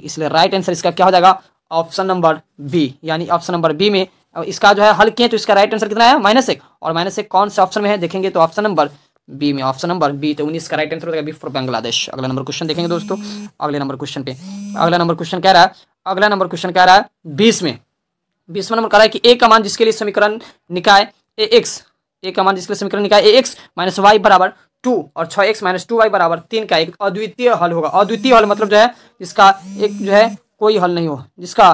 इसलिए राइट आंसर इसका क्या हो जाएगा, ऑप्शन नंबर बी, यानी ऑप्शन नंबर बी में इसका जो है हल किए तो इसका राइट आंसर कितना है -1। और -1 कौन से ऑप्शन में है देखेंगे तो ऑप्शन नंबर बी में, ऑप्शन नंबर बी। तो 19 का राइट आंसर हो जाएगा बी फॉर बांग्लादेश। अगला नंबर क्वेश्चन देखेंगे दोस्तों, अगले नंबर क्वेश्चन पे, अगला नंबर क्वेश्चन कह रहा है 20 में 20वां नंबर कह रहा है कि ए का मान जिसके लिए समीकरण निकाय ए का मान जिसके लिए समीकरण निकाय ax - y बराबर 2 और 6x - 2y बराबर 3 का एक अद्वितीय हल होगा। अद्वितीय हल मतलब जो है जिसका एक जो है कोई हल नहीं हो जिसका।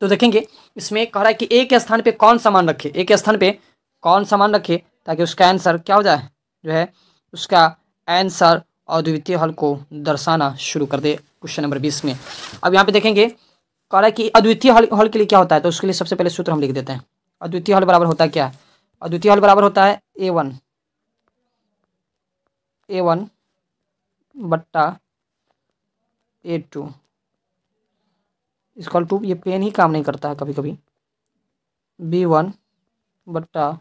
तो देखेंगे इसमें कह रहा है कि ए के स्थान पे कौन सा मान रखे, ए के स्थान पे कौन सा मान रखे ताकि उसका आंसर क्या हो जाए, जो है उसका आंसर अद्वितीय हल को दर्शाना शुरू कर दे क्वेश्चन नंबर 20 में। अब यहाँ पे देखेंगे कह रहा है कि अद्वितीय हल के लिए क्या होता है, तो उसके लिए सबसे पहले सूत्र हम लिख देते हैं। अद्वितीय हल बराबर होता है क्या, अद्वितीय हल बराबर होता है a1 बट्टा a2 इक्वल टू, ये पेन ही काम नहीं करता है कभी कभी, b1 बट्टा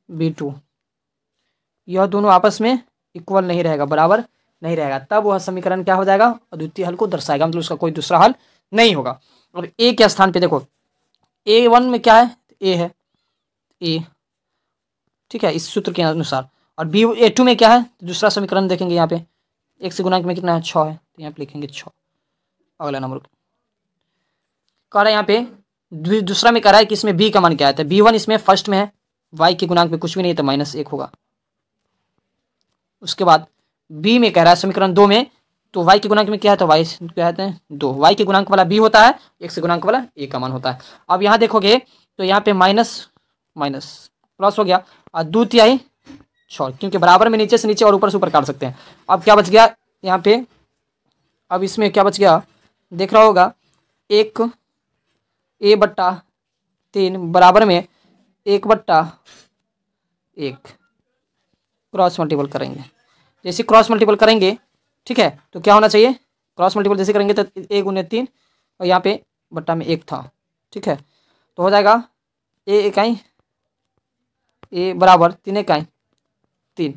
b2। यह दोनों आपस में इक्वल नहीं रहेगा, बराबर नहीं रहेगा, तब वह समीकरण क्या हो जाएगा, अद्वितीय हल को दर्शाएगा, मतलब उसका कोई दूसरा हल नहीं होगा। और ए के स्थान पे देखो a1 में क्या है, a है a, ठीक है, इस सूत्र के अनुसार। और a2 में क्या है, दूसरा समीकरण देखेंगे यहाँ पे x से गुणांक में कितना है 6 है, तो यहाँ पे लिखेंगे 6। अगला नंबर कह रहा है यहाँ पे दूसरा में कह रहा है कि इसमें b का मान क्या है, तो b1 इसमें फर्स्ट में है, y के गुणांक में कुछ भी नहीं है तो -1 होगा। उसके बाद b में कह रहा है समीकरण 2 में, तो y के गुणांक में क्या है, तो y कहते हैं 2, y के गुणांक वाला b होता है, x के गुणांक वाला a का मान होता है। अब यहाँ देखोगे तो यहाँ पे माइनस प्लस हो गया और 2/3 6, क्योंकि बराबर में नीचे से नीचे और ऊपर से ऊपर काट सकते हैं। अब क्या बच गया यहाँ पे, अब इसमें क्या बच गया देख रहा होगा, 1a/3 बराबर में 1/1 क्रॉस मल्टीपल करेंगे। जैसे क्रॉस मल्टीपल करेंगे ठीक है, तो क्या होना चाहिए, क्रॉस मल्टीपल जैसे करेंगे तो 1 × 3 और यहाँ पे बट्टा में 1 था, ठीक है, तो हो जाएगा a इकाई a बराबर 3 इकाई 3,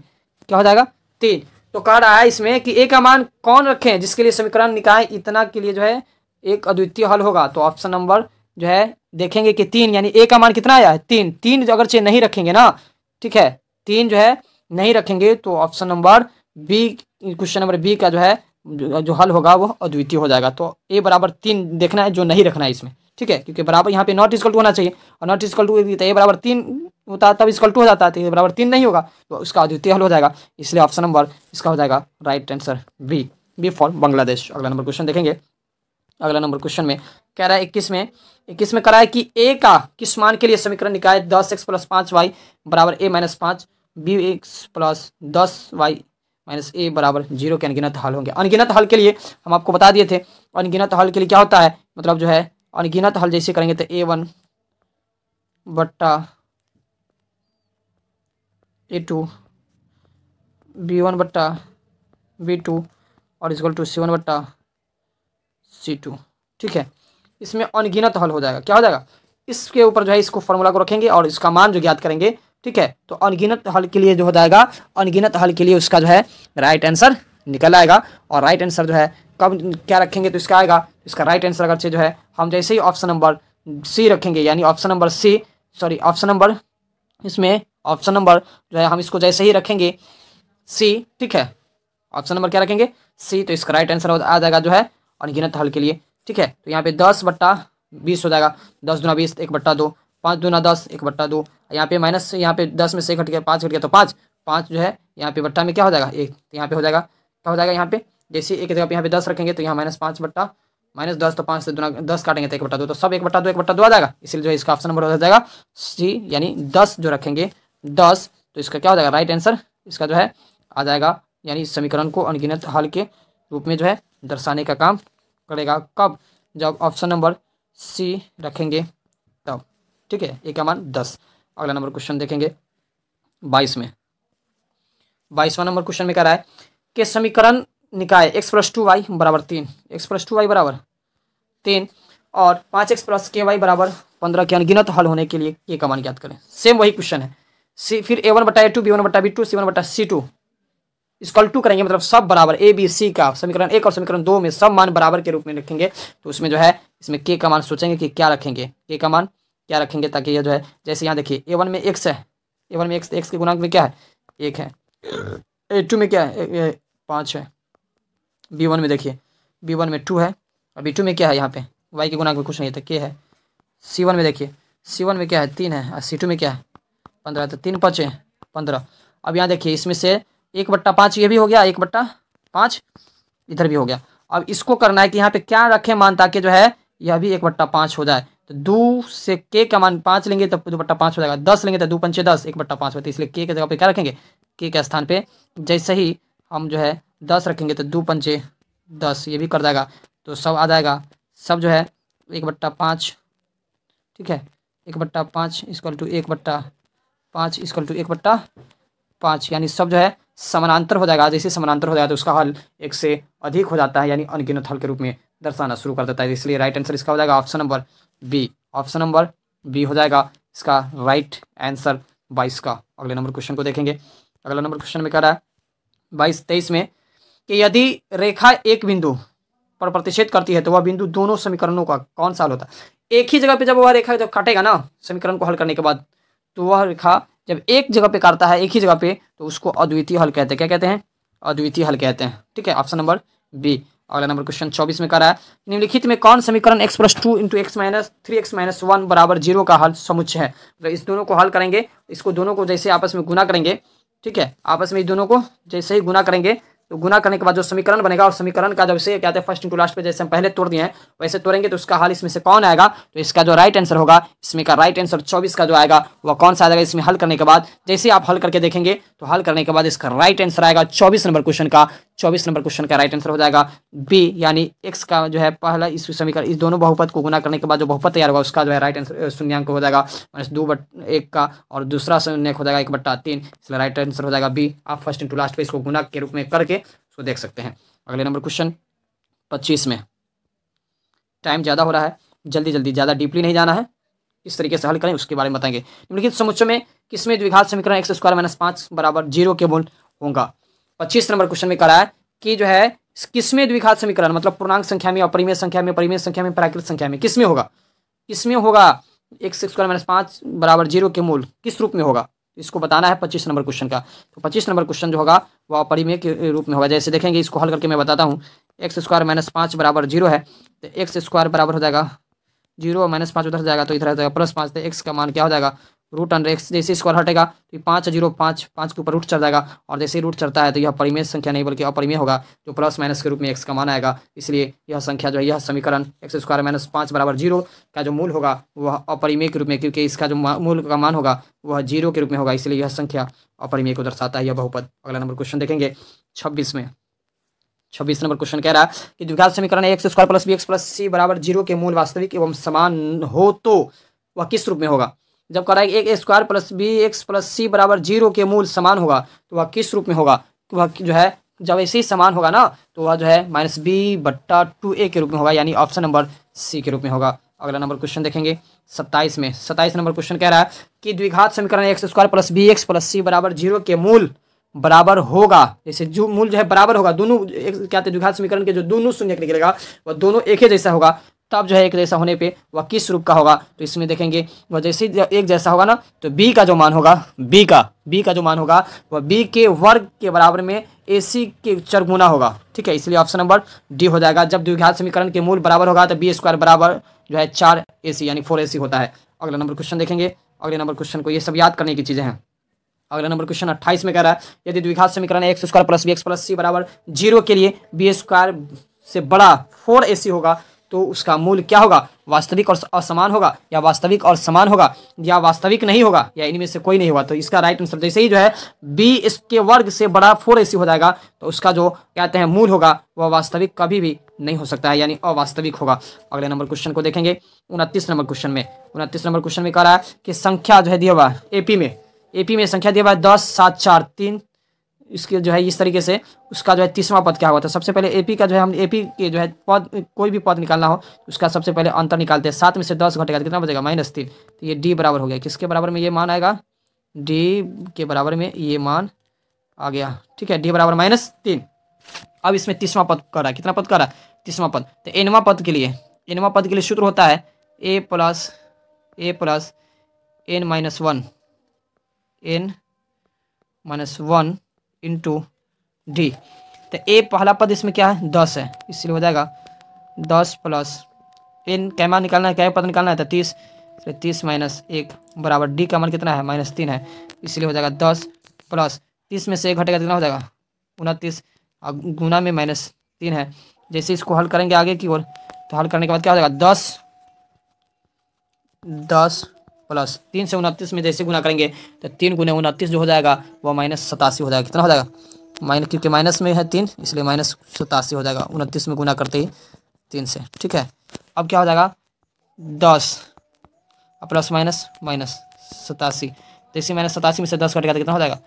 क्या हो जाएगा 3। तो कह रहा है इसमें कि a का मान कौन रखें जिसके लिए समीकरण निकाय इतना के लिए जो है एक अद्वितीय हल होगा, तो ऑप्शन नंबर जो है देखेंगे कि 3, यानी a का मान कितना आया है 3 अगर से नहीं रखेंगे ना, ठीक है, 3 जो है नहीं रखेंगे तो option number B, question number B का जो है जो हल होगा वो अद्वितीय हो जाएगा। तो a बराबर 3 देखना है जो नहीं रखना है इसमें, ठीक है, क्योंकि बराबर यहाँ पे नॉट इक्वल टू होना चाहिए और नॉट इक्वल टू तो a बराबर 3 होता है तब इक्वल टू हो जाता है, तो a बराबर 3 नहीं होगा तो उसका अद्वितीय हल हो जाएगा, इसलिए ऑप्शन नंबर इसका हो जाएगा right answer B for Bangladesh. अगला नंबर क्वेश्चन देखेंगे, अगला नंबर क्वेश्चन में कह रहा है 21 में कह रहा है कि a का किस मान के लिए समीकरण निकाय 10x + 5y बराबर a - 5 bx + 10y - a बराबर 0 के अनगिनत हल होंगे। अनगिनत हल के लिए हम आपको बता दिए थे, अनगिनत हल के लिए क्या होता है, मतलब जो है अनगिनत हल जैसे करेंगे तो a1 बट्टा a2 b1 बट्टा b2 और इक्वल टू c1 बट्टा c2, ठीक है, इसमें अनगिनत हल हो जाएगा। क्या हो जाएगा, इसके ऊपर जो है इसको फॉर्मूला को रखेंगे और इसका मान जो ज्ञात करेंगे, ठीक है, तो अनगिनत हल के लिए जो हो जाएगा, अनगिनत हल के लिए उसका जो है राइट आंसर निकल आएगा। और राइट आंसर जो है कब क्या रखेंगे तो इसका आएगा, इसका राइट आंसर अगर जो है हम जैसे ही ऑप्शन नंबर सी रखेंगे, यानी option number C option number इसमें ऑप्शन नंबर जो है हम इसको जैसे ही रखेंगे सी, ठीक है, ऑप्शन नंबर क्या रखेंगे? सी। तो इसका राइट आंसर आ जाएगा जो है अनगिनत हल के लिए। ठीक है, तो यहाँ पे 10/20 हो जाएगा। 10×20 1/2, 5×10 1/2। यहाँ पे माइनस, यहाँ पे 10 में से 1 घट गया, 5 घट गया तो 5 5 जो है यहाँ पे बट्टा में क्या हो जाएगा? 1। तो यहाँ पे हो जाएगा, क्या हो जाएगा यहाँ पे? जैसे एक जगह पे यहाँ पे 10 रखेंगे तो यहाँ -5/-10, तो 5 से 10 काटेंगे तो 1/2, तो सब 1/2 1/2 आ जाएगा। इसलिए जो है इसका ऑप्शन नंबर हो जाएगा सी, यानी 10 जो रखेंगे 10। तो इसका क्या हो जाएगा? राइट आंसर इसका जो है आ जाएगा, यानी इस समीकरण को अनगिनत हल के रूप में जो है दर्शाने का काम करेगा। कब? जब ऑप्शन नंबर सी रखेंगे तब। ठीक है, ए का मान 10। अगला नंबर क्वेश्चन देखेंगे 22 में। 22वां नंबर क्वेश्चन में कह रहा है कि समीकरण निकाय x+2y बराबर 3, x+2y बराबर 3 और 5x+ky बराबर 15 के अनगिनत हल होने के लिए ये का मान ज्ञात करें। सेम वही क्वेश्चन है। फिर a1/a2 b1/b2 c1/c2 equal to करेंगे, मतलब सब बराबर ए बी सी का समीकरण 1 और समीकरण 2 में सब मान बराबर के रूप में रखेंगे। तो उसमें जो है इसमें के का मान सोचेंगे कि क्या रखेंगे, के का मान क्या रखेंगे, ताकि ये जो है जैसे यहाँ देखिए a1 में x है, a1 में x के गुणांक में क्या है? 1 है। a2 में क्या है? 5 है। b1 में देखिए, b1 में 2 है और b2 में क्या है? यहाँ पे y के गुणांक में कुछ नहीं है तो k है। c1 में देखिए, c1 में क्या है? 3 है और c2 में क्या है? 15। तो 3 5 15। अब यहाँ देखिए इसमें से 1/5 ये भी हो गया, 1/5 इधर भी हो गया। अब इसको करना है कि यहाँ पे क्या रखें मान, ताकि जो है यह भी 1/5 हो जाए। तो 2 से के का मान 5 लेंगे तब 2/5 हो जाएगा, 10 लेंगे तो 2 पंचे 10, 1/5 होता है। इसलिए के जगह पे क्या रखेंगे? के के स्थान पे जैसे ही हम जो है 10 रखेंगे तो 2 पंचे 10 ये भी कर जाएगा, तो सब आ जाएगा, सब जो है 1/5। ठीक है, 1/5 इक्वल टू 1/5 इक्वल टू 1/5, यानी सब जो है समानांतर हो जाएगा। जैसे समानांतर हो जाएगा तो उसका हल 1 से अधिक हो जाता है, यानी अनगिनत हल के रूप में दर्शाना शुरू कर देता है। इसलिए राइट आंसर इसका हो जाएगा option number B. Option number B हो जाएगा इसका राइट आंसर 22 का। अगले नंबर क्वेश्चन को देखेंगे। अगला नंबर क्वेश्चन में कह रहा है 22-23 में कि यदि रेखा एक बिंदु पर प्रतिच्छेद करती है तो वह बिंदु दोनों समीकरणों का कौन सा हल होता है? एक ही जगह पे जब वह रेखा जब काटेगा ना समीकरण को हल करने के बाद, तो वह रेखा जब एक जगह पे काटता है, एक ही जगह पे, तो उसको अद्वितीय हल कहते हैं। क्या कहते हैं? अद्वितीय हल कहते हैं। ठीक है, ऑप्शन नंबर बी। अगला नंबर क्वेश्चन 24 में कह रहा है निम्नलिखित में कौन समीकरण x+2 × x-3x-1 बराबर 0 का हल समुच्चय है? तो इस दोनों को हल करेंगे, इसको दोनों को जैसे आपस में गुना करेंगे। ठीक है, आपस में इस दोनों को जैसे ही गुना करेंगे तो गुना करने के बाद जो समीकरण बनेगा, और समीकरण का जब से कहते हैं फर्स्ट इंटू लास्ट पे जैसे हम पहले तोड़ दिए हैं वैसे तोड़ेंगे, तो उसका हल इसमें से कौन आएगा? तो इसका जो राइट आंसर होगा, इसमें का राइट आंसर 24 का जो आएगा वह कौन सा आएगा? इसमें हल करने के बाद जैसे आप हल करके देखेंगे तो हल करने के बाद इसका राइट आंसर आएगा 24 नंबर क्वेश्चन का। 24 नंबर क्वेश्चन का राइट आंसर हो जाएगा बी, यानी एक्स का जो है पहला इस समीकरण इस दोनों बहुपद को गुना करने के बाद जो बहुपद तैयार होगा उसका जो है राइट आंसर शून्यांक हो जाएगा -2/1 का, और दूसरा शून्यांक हो जाएगा 1/3। इसलिए राइट आंसर हो जाएगा बी। आप फर्स्ट इंटू लास्ट पे इसको गुना के रूप में करके उसको देख सकते हैं। अगले नंबर क्वेश्चन 25 में। टाइम ज़्यादा हो रहा है, जल्दी जल्दी, ज़्यादा डीपली नहीं जाना है, इस तरीके से हल करें उसके बारे में बताएंगे। निम्नलिखित समुच्चय में किसमें द्विघात समीकरण x² - 5 बराबर 0 के मूल होगा? 25 नंबर क्वेश्चन में कह रहा है कि जो है किसमें द्विघात समीकरण, मतलब पूर्णांक संख्या में, अपरिमेय संख्या में, परिमेय संख्या में, प्राकृत संख्या में, किसमें होगा? किसमें होगा x² - 5 बराबर 0 के मूल किस रूप में होगा? इसको बताना है 25 नंबर क्वेश्चन का। तो 25 नंबर क्वेश्चन जो होगा वह अपरिमेय के रूप में होगा। जैसे देखेंगे, इसको हल करके मैं बताता हूँ। x² - 5 बराबर 0 है, तो x² बराबर हो जाएगा 0, -5 उधर जाएगा तो इधर आ जाएगा +5। तो x का मान क्या हो जाएगा? √x। जैसे स्क्वायर हटेगा तो 5 0 5 5 के ऊपर रूट चढ़ जाएगा, और जैसे ही रूट चढ़ता है तो यह परिमेय संख्या नहीं बल्कि अपरिमेय होगा, जो +- के रूप में x का मान आएगा। इसलिए यह संख्या जो है, यह समीकरण x² - 5 बराबर 0 का जो मूल होगा वह अपरिमेय के रूप में, क्योंकि इसका जो मूल का मान होगा वह 0 के रूप में होगा, इसलिए यह संख्या अपरिमेय को दर्शाता है, यह बहुपद। अगला नंबर क्वेश्चन देखेंगे 26 में। 26 नंबर क्वेश्चन कह रहा है कि द्विघात समीकरण x² + bx + c बराबर 0 के मूल वास्तविक एवं समान हो तो वह किस रूप में होगा? जब कह रहा है कि a² + bx + c बराबर 0 के मूल समान होगा तो वह किस रूप में होगा? वह जो है जब ऐसे ही समान होगा ना तो वह जो है -b/2a के रूप में होगा, यानी ऑप्शन नंबर सी के रूप में होगा। अगला नंबर क्वेश्चन देखेंगे 27 में। 27 नंबर क्वेश्चन कह रहा है कि द्विघात समीकरण x² + bx + c बराबर 0 के मूल बराबर होगा। जैसे जो मूल जो है बराबर होगा, दोनों क्या द्विघात समीकरण के जो दोनों शून्य निकलेगा वह दोनों एक ही जैसा होगा, तब जो है एक जैसा होने पे वह किस रूप का होगा, तो इसमें देखेंगे वह जैसे एक जैसा होगा ना, तो b का जो मान होगा, b का जो मान होगा वह b के वर्ग के बराबर में ac के चरगुना होगा। ठीक है, इसलिए ऑप्शन नंबर डी हो जाएगा। जब द्विघात समीकरण के मूल बराबर होगा तो बी स्क्वायर बराबर जो है 4ac यानी 4ac होता है। अगला नंबर क्वेश्चन देखेंगे। अगले नंबर क्वेश्चन को ये सब याद करने की चीज़ें हैं। अगला नंबर क्वेश्चन 28 में कह रहा है यदि द्विघात समीकरण x square plus b x plus c बराबर 0 के लिए बी स्क्वायर से बड़ा 4ac होगा तो उसका मूल क्या होगा, वास्तविक और असमान होगा, या वास्तविक और समान होगा, या वास्तविक नहीं होगा, या इनमें से कोई नहीं होगा। तो इसका राइट आंसर जैसे ही जो है b इसके वर्ग से बड़ा 4ac हो जाएगा तो उसका जो कहते हैं मूल होगा वह वास्तविक कभी भी नहीं हो सकता है, यानी अवास्तविक होगा। अगले नंबर क्वेश्चन को देखेंगे 29 नंबर क्वेश्चन में। 29 नंबर क्वेश्चन में कह रहा है कि संख्या जो है दिया हुआ एपी में संख्या दिया हुआ है 10 7 4 3, इसके जो है इस तरीके से उसका जो है तीसरा पद क्या हुआ था। सबसे पहले एपी का जो है हम एपी के जो है पद कोई भी पद निकालना हो उसका सबसे पहले अंतर निकालते हैं। 7 में से 10 घटेगा तो कितना बचेगा, -3। तो ये डी बराबर हो गया, किसके बराबर में ये मान आएगा, डी के बराबर में ये मान आ गया। ठीक है, डी बराबर -3। अब इसमें तीसरा पद कर रहा है, कितना पद कर रहा है, तीसरा पद। तो एनवा पद के लिए सूत्र होता है a plus n-1 into D. तो ए पहला पद इसमें क्या है, 10 है, इसलिए हो जाएगा 10 प्लस एन क्या मान निकालना है, क्या पद निकालना है, तो 30, 30 माइनस 1 बराबर डी का मान कितना है, -3 है, इसलिए हो जाएगा 10 प्लस 30 में से 1 घटेगा कितना हो जाएगा 29, गुना में -3 है। जैसे इसको हल करेंगे आगे की ओर तो हल करने के बाद क्या हो जाएगा 10 प्लस 3 से 29 में जैसे गुना करेंगे तो 3 गुने 29 जो हो जाएगा वो -87 हो जाएगा। कितना हो जाएगा, क्योंकि माइनस में है 3 इसलिए -87 हो जाएगा 29 में गुना करते ही 3 से। ठीक है, अब क्या हो जाएगा 10 प्लस -87, जैसे -87 में से 10 घटेगा तो कितना हो जाएगा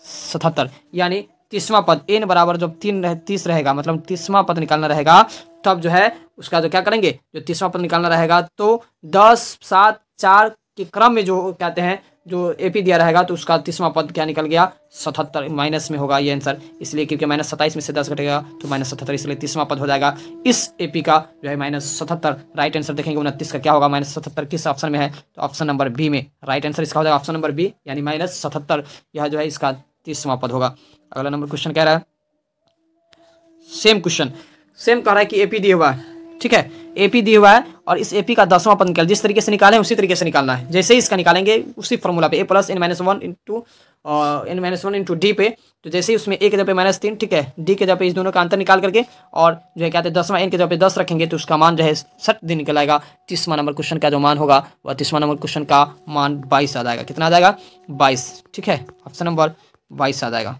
77, यानी तीसवा पद n बराबर जब 30 रहेगा, मतलब तीसवा पद निकालना रहेगा तब जो है उसका जो क्या करेंगे, जो तीसरा पद निकालना रहेगा तो 10 7 4 के क्रम में जो कहते हैं जो एपी दिया रहेगा तो उसका तीसरा पद क्या निकल गया 77, माइनस में होगा ये आंसर, इसलिए क्योंकि -27 में से 10 घटेगा तो -77, इसलिए तीसरा पद हो जाएगा इस एपी का जो है -77। राइट आंसर देखेंगे 29 का क्या होगा, -77 किस ऑप्शन में है, तो ऑप्शन नंबर बी में राइट आंसर इसका हो जाएगा ऑप्शन नंबर बी, यानी -77 यह जो है इसका तीसरा पद होगा। अगला नंबर क्वेश्चन कह रहा है सेम कह रहा है कि एपी दिया हुआ है। ठीक है, एपी दिया हुआ है और इस एपी का 10वां पद निकाल, जिस तरीके से निकालें उसी तरीके से निकालना है। जैसे ही इसका निकालेंगे उसी फॉर्मूला पे a plus n-1 into D पे, तो जैसे ही उसमें a के जगह पे -3, ठीक है, d के जगह पे इस दोनों का अंतर निकाल करके और जो है कहते हैं 10वां n के जगह पे 10 रखेंगे तो उसका मान जो है 60 निकल आएगा। तीसरा नंबर क्वेश्चन का जो मान होगा वह तीसरा नंबर क्वेश्चन का मान 22 आ जाएगा। कितना आ जाएगा 22। ठीक है, ऑप्शन नंबर 22 आ जाएगा,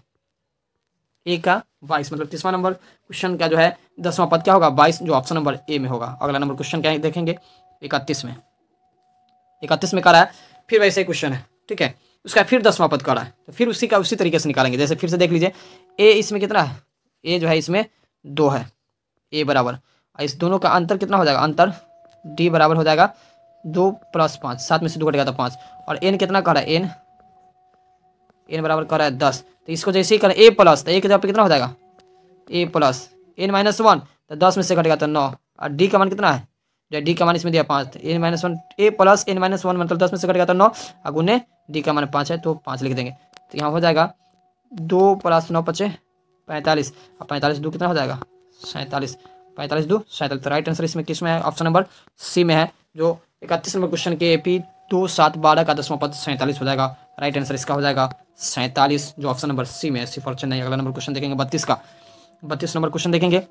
ए का 22, मतलब तीसरा नंबर क्वेश्चन का जो है 10वां पद क्या होगा 22, जो ऑप्शन नंबर ए में होगा। अगला नंबर क्वेश्चन क्या देखेंगे 31 में कर रहा है फिर वैसे क्वेश्चन है। ठीक है, उसका फिर 10वां पद कर रहा है तो फिर उसी तरीके से निकालेंगे। जैसे फिर से देख लीजिए ए इसमें कितना है, ए जो है इसमें 2 है, ए बराबर इस दोनों का अंतर कितना हो जाएगा, अंतर डी बराबर हो जाएगा 2 प्लस 5, 7 में से 2 घटेगा तो 5, और एन कितना कर रहा है, एन बराबर कर रहा है 10, तो इसको जैसे ही करें ए प्लस, तो ए के जगह पे कितना हो जाएगा ए प्लस n-1, तो 10 में से घटेगा तो 9, और डी का मान कितना है, जो डी का मान इसमें दिया 5, तो n-1 ए प्लस n-1 मतलब 10 में से घटेगा तो 9, और गुने डी का मान 5 है तो 5 लिख देंगे। तो यहाँ हो जाएगा 2 प्लस 9 = 45, और 45 2 कितना हो जाएगा 47, 45 2 47। तो राइट आंसर इसमें किस में है, ऑप्शन नंबर सी में है, जो 31 नंबर क्वेश्चन के एपी 2 7 12 का 10वां पद 47 हो जाएगा। राइट आंसर इसका हो जाएगा 47, जो ऑप्शन नंबर सी में है, सी फॉर चेन्नई। अगला नंबर क्वेश्चन देखेंगे 32 नंबर क्वेश्चन देखेंगे।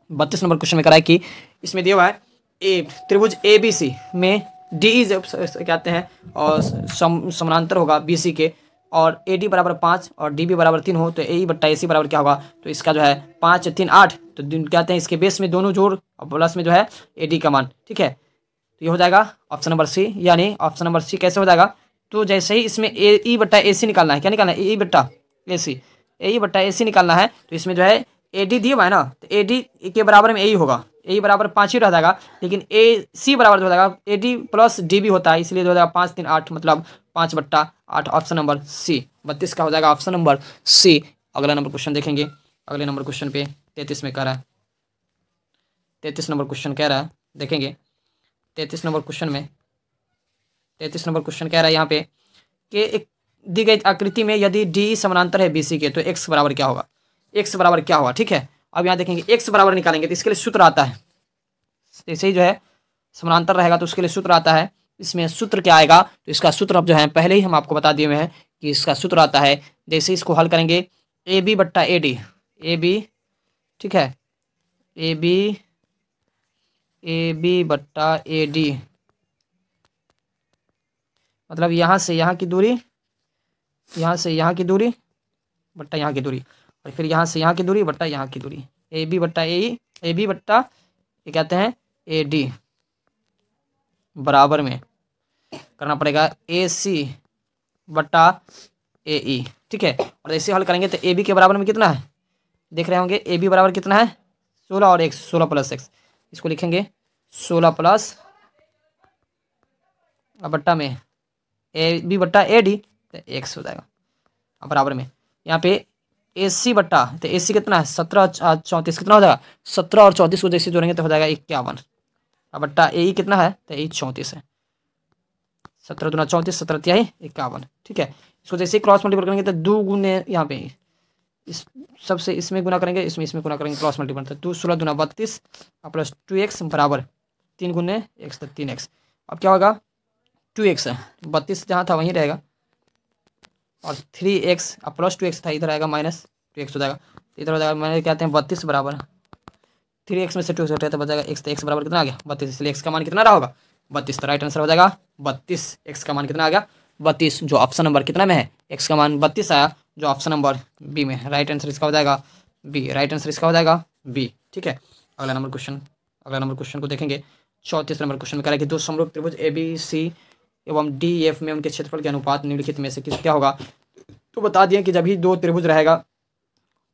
32 नंबर क्वेश्चन में कराए कि इसमें दिया हुआ है ए त्रिभुज ए बी सी में डी इज कहते हैं और समानांतर होगा बी सी के, और ए डी बराबर 5 और डी बी बराबर 3 हो तो ए बट्टा ए सी बराबर क्या होगा, तो इसका जो है 5 3 8, तो कहते हैं इसके बेस में दोनों जोड़ और प्लस में जो है ए डी का मान। ठीक है, तो ये हो जाएगा ऑप्शन नंबर सी, यानी ऑप्शन नंबर सी कैसे हो जाएगा, तो जैसे ही इसमें ए बट्टा ए सी निकालना है, क्या निकालना है ए बट्टा ए सी निकालना है, तो इसमें जो है ए डी दिया हुआ है ना, तो ए डी के बराबर में ए होगा, ए बराबर 5 ही रह जाएगा, लेकिन ए सी बराबर हो जाएगा ए डी प्लस डी भी होता है, इसलिए हो जाएगा 5 3 8 मतलब 5/8, ऑप्शन नंबर सी 32 का हो जाएगा ऑप्शन नंबर सी। अगला नंबर क्वेश्चन देखेंगे। अगले नंबर क्वेश्चन पे 33 में कह रहा है, 33 नंबर क्वेश्चन कह रहा है देखेंगे 33 नंबर क्वेश्चन में 33 नंबर क्वेश्चन कह रहा है यहाँ पे कि एक दी गई आकृति में यदि डी समानांतर है बीसी के तो एक्स बराबर क्या होगा, एक्स बराबर क्या होगा। ठीक है, अब यहाँ देखेंगे एक्स बराबर निकालेंगे तो इसके लिए सूत्र आता है, जैसे ही जो है समानांतर रहेगा तो उसके लिए सूत्र आता है। इसमें सूत्र क्या आएगा, तो इसका सूत्र अब जो है पहले ही हम आपको बता दिए हुए हैं कि इसका सूत्र आता है। जैसे इसको हल करेंगे ए बी बट्टा ए डी, ए बी, ठीक है, ए बी बट्टा ए डी, मतलब यहाँ से यहाँ की दूरी, यहाँ से यहाँ की दूरी बट्टा यहाँ की दूरी, और फिर यहाँ से यहाँ की दूरी बट्टा यहाँ की दूरी, ए बी बट्टा ए बी बट्टा ये कहते हैं ए डी बराबर में करना पड़ेगा ए सी बट्टा ए ई। ठीक है, और ऐसे हल करेंगे तो ए बी के बराबर में कितना है, देख रहे होंगे ए बी बराबर कितना है 16 और एक्स, 16 प्लस एक्स, इसको लिखेंगे 16 प्लस बट्टा में ए बी बट्टा ए डी तो एक्स हो जाएगा। अब बराबर में यहाँ पे ए सी बट्टा, तो ए सी कितना है 17 34 कितना हो जाएगा 17 और 34 को जैसे जोड़ेंगे तो हो जाएगा 51। अब बट्टा ए ई कितना है तो ए 34 है, 17 दूना 34, 17 तिहाई 51। ठीक है, इसको जैसे ही क्रॉस मल्टीपल करेंगे तो 2 गुने यहाँ पे इस सबसे इसमें गुना करेंगे, इसमें गुना करेंगे, क्रॉस मल्टीपल तो 2 16 दूना 32 प्लस 2x बराबर 3 गुने x तो 3x। अब क्या होगा 2x है, 32 जहाँ था वहीं रहेगा और 3x अब प्लस 2x था इधर आएगा माइनस 2x हो जाएगा, इधर हो जाएगा मैंने कहते हैं 32 बराबर 3x में से 2 हटा तो बचेगा x, तो x बराबर कितना आ गया 32, इसलिए x का मान कितना रहा होगा 32, तो राइट आंसर हो जाएगा 32। x का मान कितना आ गया 32, जो ऑप्शन नंबर कितना में है x का मान 32 आया, जो ऑप्शन नंबर बी में है। राइट आंसर इसका हो जाएगा बी, राइट आंसर इसका हो जाएगा बी। ठीक है, अगला नंबर क्वेश्चन को देखेंगे। 34 नंबर क्वेश्चन में कह रहा है कि दो समरूप त्रिभुज ए बी सी एवं डी एफ में उनके क्षेत्रफल के अनुपात निम्नलिखित में से किस क्या होगा। तो बता दिए कि जब ही दो त्रिभुज रहेगा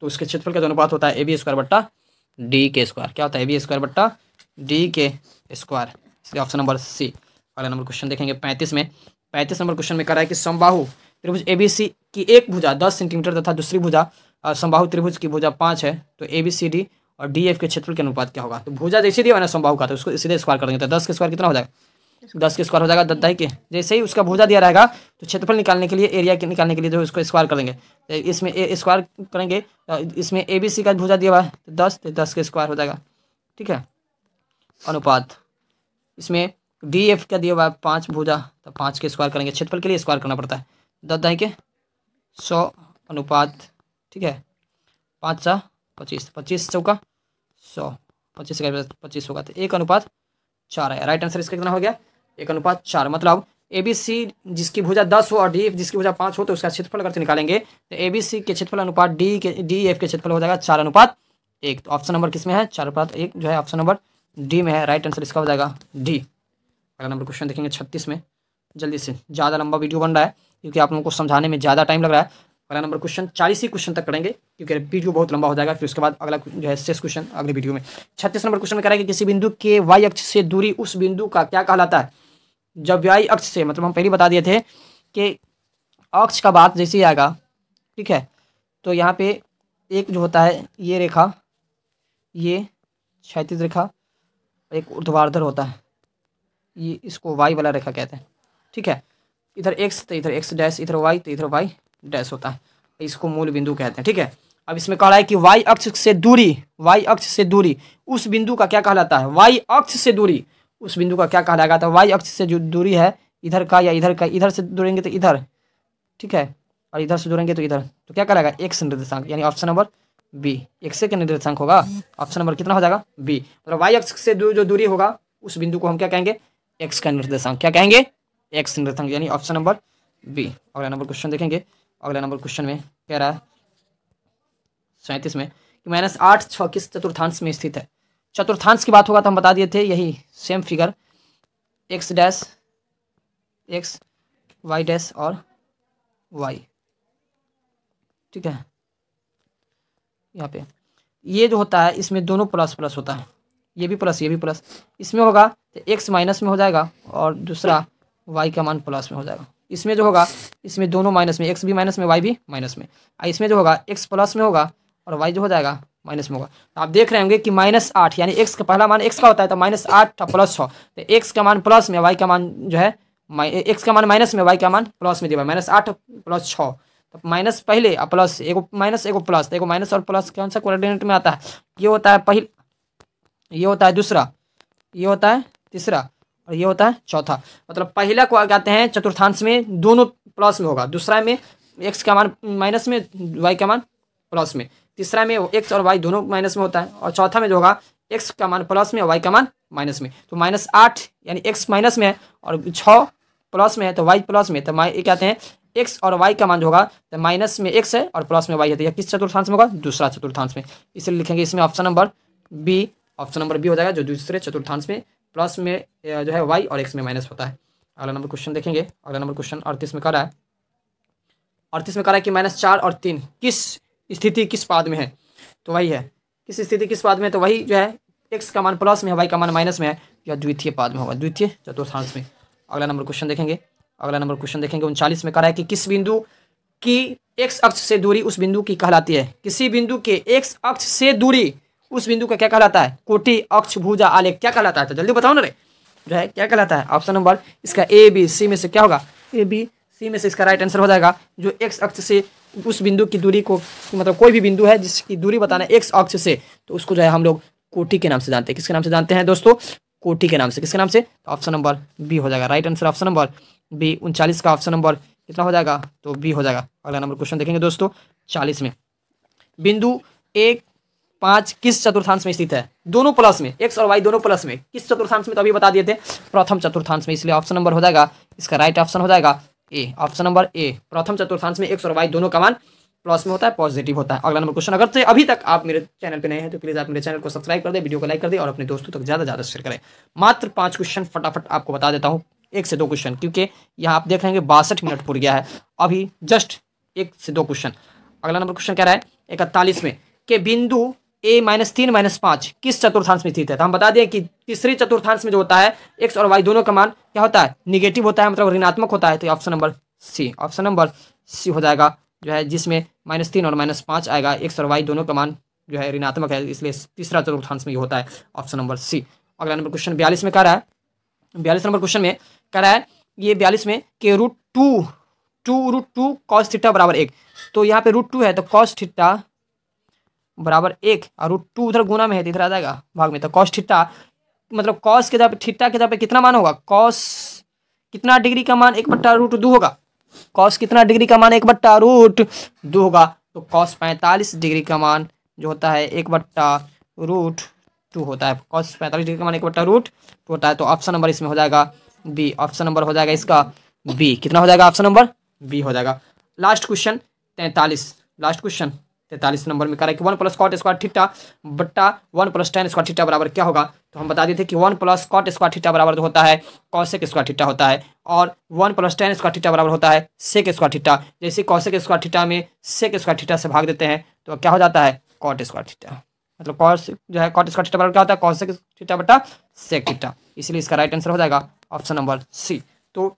तो उसके क्षेत्रफल का जो अनुपात होता है ए बी स्क्वायर बट्टा डी के स्क्वायर, क्या होता है ए बी स्क्वायर बट्टा डी के स्क्वायर, इसलिए ऑप्शन नंबर सी। अगला नंबर क्वेश्चन देखेंगे 35 में। 35 नंबर क्वेश्चन में कह रहा है कि समबाहु त्रिभुज ए बी सी की एक भुजा 10 सेंटीमीटर तथा दूसरी भुजा समबाहु त्रिभुज की भुजा 5 है, तो ए बी सी डी और डी एफ के क्षेत्रफल के अनुपात क्या होगा। तो भुजा जैसे दिया मैंने समबाहु का तो उसको सीधे स्क्वायर कर देंगे, तो 10 के स्क्वायर कितना हो जाएगा 10 के स्क्वायर हो जाएगा 10 के। जैसे ही उसका भुजा दिया रहेगा तो क्षेत्रफल निकालने के लिए एरिया निकालने के लिए जो उसको स्क्वायर कर देंगे, तो इसमें ए स्क्वायर करेंगे, इसमें ए बी सी का भुजा दिया हुआ है तो 10 के स्क्वायर हो जाएगा। ठीक है, अनुपात इसमें डी एफ का दिया हुआ है 5 भुजा तो 5 के स्क्वायर करेंगे, क्षेत्रफल के लिए स्क्वायर करना पड़ता है 10 के 100 अनुपात। ठीक है, 5 × 25, 25 चौका 100, 25 का 25 होगा तो 1:4 है। राइट आंसर इसका कितना हो गया 1:4। मतलब ए बी सी जिसकी भुजा 10 हो और डी एफ जिसकी भुजा 5 हो तो उसका क्षेत्रफल अगर निकालेंगे तो ए बी सी के क्षेत्रफल अनुपात डी एफ के क्षेत्रफल हो जाएगा 4:1। तो ऑप्शन नंबर किस में है 4:1 जो है ऑप्शन नंबर डी में है। राइट आंसर इसका हो जाएगा डी। अगला नंबर क्वेश्चन देखेंगे 36 में। जल्दी से, ज़्यादा लंबा वीडियो बन रहा है क्योंकि आप लोगों को समझाने में ज़्यादा टाइम लग रहा है। अगला नंबर क्वेश्चन 40 ही क्वेश्चन तक करेंगे क्योंकि वीडियो बहुत लंबा हो जाएगा, फिर उसके बाद अगला जो है शेष क्वेश्चन अगले वीडियो में। 36 नंबर क्वेश्चन में कह रहा है कि किसी बिंदु के वाई अक्ष से दूरी उस बिंदु का क्या कहलाता है। जब वाई अक्ष से मतलब हम पहले बता दिए थे कि अक्ष का बात जैसे ही आएगा, ठीक है, तो यहाँ पे एक जो होता है ये रेखा, ये क्षैतिज रेखा, एक ऊर्ध्वाधर होता है, ये इसको वाई वाला रेखा कहते हैं। ठीक है, इधर एक्स तो इधर एक्स डैश, इधर वाई तो इधर वाई डैश होता है, इसको मूल बिंदु कहते हैं। ठीक है, अब इसमें कह रहा है कि वाई अक्ष से दूरी उस बिंदु का क्या कहलाता है। वाई अक्ष से दूरी उस बिंदु का क्या कहलाएगा। तो वाई अक्ष से जो दूरी है इधर का या इधर का, इधर से जुड़ेंगे तो इधर, ठीक है, और इधर से जुड़ेंगे तो इधर, तो क्या कहलाएगा एक्स निर्देशांक, यानी ऑप्शन नंबर बी एक्स के निर्देशांक होगा। ऑप्शन नंबर कितना हो जाएगा बी। मतलब वाई अक्ष से जो दूरी होगा उस बिंदु को हम क्या कहेंगे एक्स का निर्देशांक, क्या कहेंगे एक्स निर्देशांक, यानी ऑप्शन नंबर बी। अगला नंबर क्वेश्चन देखेंगे। अगला नंबर क्वेश्चन में कह रहा है 37 में कि -8 6 किस चतुर्थांश में स्थित है। चतुर्थांश की बात होगा तो हम बता दिए थे यही same figure x dash x y dash और वाई। ठीक है, यहाँ पे ये जो होता है इसमें दोनों प्लस प्लस होता है, ये भी प्लस ये भी प्लस, इसमें होगा तो एक्स माइनस में हो जाएगा और दूसरा वाई का मान प्लस में हो जाएगा। इसमें जो होगा इसमें दोनों माइनस में, एक्स भी माइनस में वाई भी माइनस में, इसमें जो होगा एक्स प्लस में होगा और वाई जो हो जाएगा माइनस में होगा। तो आप देख रहे होंगे कि -8 यानी एक्स का पहला मान एक्स का होता है तो -8 प्लस 6, तो एक्स का मान प्लस में वाई का मान जो है एक्स का मान माइनस में वाई का मान प्लस में दिया -8 प्लस 6, तो माइनस पहले और प्लस, एगो माइनस एगो प्लस, एगो माइनस और प्लस कौन सा कोऑर्डिनेट में आता है, ये होता है पहले, ये होता है दूसरा, ये होता है तीसरा और ये होता है चौथा। मतलब पहला को कहते हैं चतुर्थांश में दोनों प्लस में होगा, दूसरा में एक्स का मान माइनस में वाई का मान प्लस में, तीसरा में एक्स और वाई दोनों माइनस में होता है, और चौथा में जो होगा एक्स का मान प्लस में और वाई का मान माइनस में। तो -8 यानी एक्स माइनस में है और 6 प्लस में है तो वाई प्लस में, तो ये कहते हैं एक्स और वाई का मान जो होगा तो माइनस में एक्स है और प्लस में वाई है, तो यह किस चतुर्थांश में होगा, दूसरा चतुर्थांश में। इसलिए लिखेंगे इसमें option number B, option number B हो जाएगा जो दूसरे चतुर्थांश में प्लस में जो है वाई और एक्स में माइनस होता है। अगला नंबर क्वेश्चन देखेंगे, अगला नंबर क्वेश्चन 38 में कह रहा है, 38 में कह रहा है कि -4 और 3 किस स्थिति किस पाद में है, तो वही है किस स्थिति किस पाद में, तो वही जो है एक्स का मान प्लस में है वाई का मान माइनस में है, या द्वितीय पाद में होगा, द्वितीय चतुर्थांश में। अगला नंबर क्वेश्चन देखेंगे, अगला नंबर क्वेश्चन देखेंगे 39 में कह रहा है कि किस बिंदु की एक्स अक्ष से दूरी उस बिंदु की कहलाती है, किसी बिंदु के एक्स अक्ष से दूरी उस बिंदु का क्या कहलाता है, कोटि अक्ष भुजा आलेख क्या कहलाता है, तो जल्दी बताओ ना रे, जो है क्या कहलाता है। ऑप्शन नंबर इसका ए बी सी में से क्या होगा, ए बी सी में से इसका राइट आंसर हो जाएगा जो एक्स अक्ष से उस बिंदु की दूरी को, मतलब कोई भी बिंदु है जिसकी दूरी बताना है एक्स अक्ष से, तो उसको जो है हम लोग कोटि के नाम से जानते हैं। किसके नाम से जानते हैं दोस्तों, कोटि के नाम से। किसके नाम से, तो ऑप्शन नंबर बी हो जाएगा right answer, option number B. 39 का ऑप्शन नंबर कितना हो जाएगा, तो बी हो जाएगा। अगला नंबर क्वेश्चन देखेंगे दोस्तों 40 में, बिंदु 1 5 किस चतुर्थांश में स्थित है, दोनों प्लस में, एक्स और वाई दोनों प्लस में, किस चतुर्थांश में, तो अभी बता दिए थे प्रथम चतुर्थांश में, इसलिए ऑप्शन नंबर हो जाएगा इसका राइट ऑप्शन हो जाएगा ए, ऑप्शन नंबर ए। प्रथम चतुर्थांश में एक्स और वाई दोनों का मान प्लस में होता है, पॉजिटिव होता है। अगला नंबर क्वेश्चन, अगर से अभी तक आप मेरे चैनल पे नए हैं तो प्लीज आप मेरे चैनल को सब्सक्राइब कर दे, वीडियो को लाइक कर दे और अपने दोस्तों तक ज्यादा ज्यादा शेयर करें। मात्र 5 क्वेश्चन फटाफट आपको बता देता हूँ, 1 से 2 क्वेश्चन, क्योंकि यहाँ आप देख रहे हैं 62 मिनट पूर गया है, अभी जस्ट 1 से 2 क्वेश्चन। अगला नंबर क्वेश्चन कह रहा है 41 में कि बिंदु a -3 -5 किस चतुर्थांश में स्थित है, तो हम बता दें कि तीसरे चतुर्थांश में जो होता है एक्स और वाई दोनों का मान क्या होता है, निगेटिव होता है, मतलब ऋणात्मक होता है, तो option number C, option number C हो जाएगा जो है, जिसमें -3 और -5 आएगा, एक्स और वाई दोनों का मान जो है ऋणात्मक है, इसलिए तीसरा चतुर्थांश में ये होता है, ऑप्शन नंबर सी। अगला नंबर क्वेश्चन 42 में कह रहा है, 42 नंबर क्वेश्चन में कह रहा है ये 42 में कि √2 cos थीटा बराबर 1, तो यहाँ पे √2 है तो cos थीटा बराबर 1 और √2 उधर गुना में है तो इधर आ जाएगा भाग में, तो cos थीटा मतलब cos के जगह पे थीटा के जगह पे कितना मान होगा, cos कितना डिग्री का मान 1/√2 होगा, cos कितना डिग्री का मान 1/√2 होगा, तो cos 45 डिग्री का मान जो होता है 1/√2 होता है, cos 45 डिग्री का मान 1/√2 होता है, तो ऑप्शन नंबर इसमें हो जाएगा बी, ऑप्शन नंबर हो जाएगा इसका बी। कितना हो जाएगा, ऑप्शन नंबर बी हो जाएगा। Last question 43, last question 43 number में कह रहा है कि 1 + cot स्क्वायर थीटा बट्टा 1 + tan स्क्वायर थीटा बराबर क्या होगा, तो हम बता देते कि 1 + cot स्क्वायर थीटा बराबर जो होता है cosec स्क्वायर थीटा होता है, और 1 + tan स्क्वायर थीटा बराबर होता है sec स्क्वायर थीटा। जैसे cosec स्क्वायर थीटा में sec स्क्वायर थीटा से भाग देते हैं तो क्या हो जाता है cot स्क्वायर थीटा, मतलब cos जो है cot स्क्वायर थीटा बराबर क्या होता है cosec थीटा बट्टा sec थीटा, इसलिए इसका राइट आंसर हो जाएगा ऑप्शन नंबर सी। तो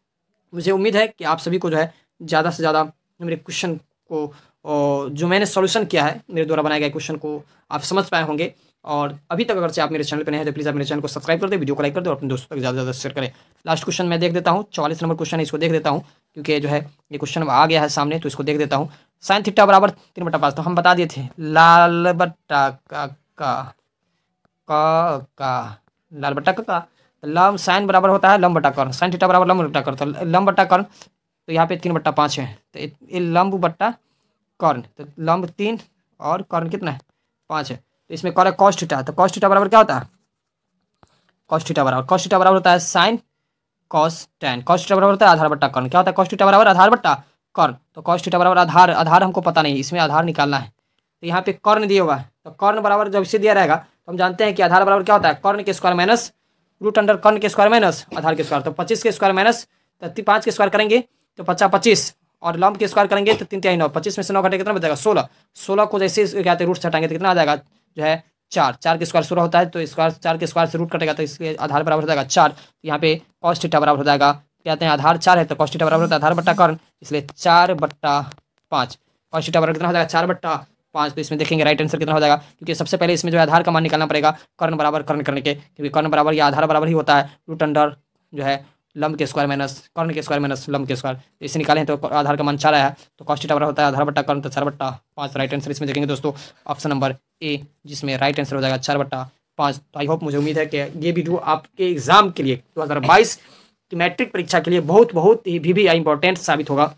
मुझे उम्मीद है कि आप सभी को जो है ज़्यादा से ज़्यादा मेरे क्वेश्चन को और जो मैंने सॉल्यूशन किया है मेरे द्वारा बनाए गए क्वेश्चन को आप समझ पाए होंगे, और अभी तक अगर से आप मेरे चैनल पर नए हैं तो प्लीज़ आप मेरे चैनल को सब्सक्राइब कर दे, वीडियो को लाइक कर दे और अपने दोस्तों तक ज़्यादा से ज़्यादा शेयर करें। लास्ट क्वेश्चन मैं देख देता हूँ, 44 नंबर क्वेश्चन है, इसको देख देता हूँ क्योंकि जो है ये क्वेश्चन आ गया है सामने, तो इसको देख देता हूँ। साइन थीटा बराबर 3/5, तो हम बता दिए थे लाल बट्टा लाल बट्टा का लंब, साइन बराबर होता है लंब बट्टा कर्ण, साइन थीटा बराबर लंब बट्टा कर्ण, तो लंब बट्टा कर्ण तो यहाँ पे 3/5 है, तो ये लंब बट्टा कर्ण, तो लंब 3 और कर्ण कितना है 5 है, तो इसमें कर cos थीटा, तो cos थीटा बराबर क्या होता है, cos थीटा बराबर होता है sine cos tan, cos theta बराबर होता है आधार बट्टा कर्ण, क्या होता है cos थीटा बराबर आधार बट्टा कर्ण, तो cos थीटा बराबर आधार, आधार हमको पता नहीं, इसमें आधार निकालना है, तो यहाँ पे कर्ण दिया हुआ है, तो कर्ण बराबर जब इसे दिया रहेगा तो हम जानते हैं कि आधार बराबर क्या होता है कर्ण के स्क्वायर माइनस √अंडर कर्ण के स्क्वायर माइनस आधार के स्क्वायर, तो 25 के स्क्वायर माइनस 5 के स्क्वायर करेंगे तो 25 और लंब के स्क्वायर करेंगे तो 3 3 9, 25 में से 9 घटे कितना बचेगा 16, 16 को जैसे कहते हैं रूट से हटाएंगे तो कितना आ जाएगा जो है 4, 4 के स्क्वायर 16 होता है, तो स्क्वायर 4 के स्क्वायर से रूट कटेगा तो इसके आधार बराबर हो जाएगा 4, तो यहाँ पे cos थीटा बराबर हो जाएगा, कहते हैं आधार 4 है तो cos थीटा बराबर होता है आधार बट्टा कर्ण, इसलिए 4/5, cos थीटा बराबर कितना हो जाएगा 4/5 5, तो इसमें देखेंगे राइट आंसर कितना हो जाएगा, क्योंकि सबसे पहले इसमें जो है आधार का मान निकालना पड़ेगा कर्ण बराबर कर्ण करने के, क्योंकि कर्ण बराबर या आधार बराबर ही होता है रूट अंडर जो है लंब के स्क्वायर माइनस कर्ण के स्क्वायर माइनस लंब के स्क्वायर। तो इसे निकालें तो आधार का मान 4 आया है, तो cos थीटा बराबर होता है आधार बट्टा कर्ण, तो 4/5 राइट आंसर इसमें देखेंगे दोस्तों ऑप्शन नंबर ए, जिसमें राइट आंसर हो जाएगा 4/5। तो आई होप, मुझे उम्मीद है कि ये वीडियो आपके एग्जाम के लिए 2022 की मैट्रिक परीक्षा के लिए बहुत ही भी इंपॉर्टेंट साबित होगा,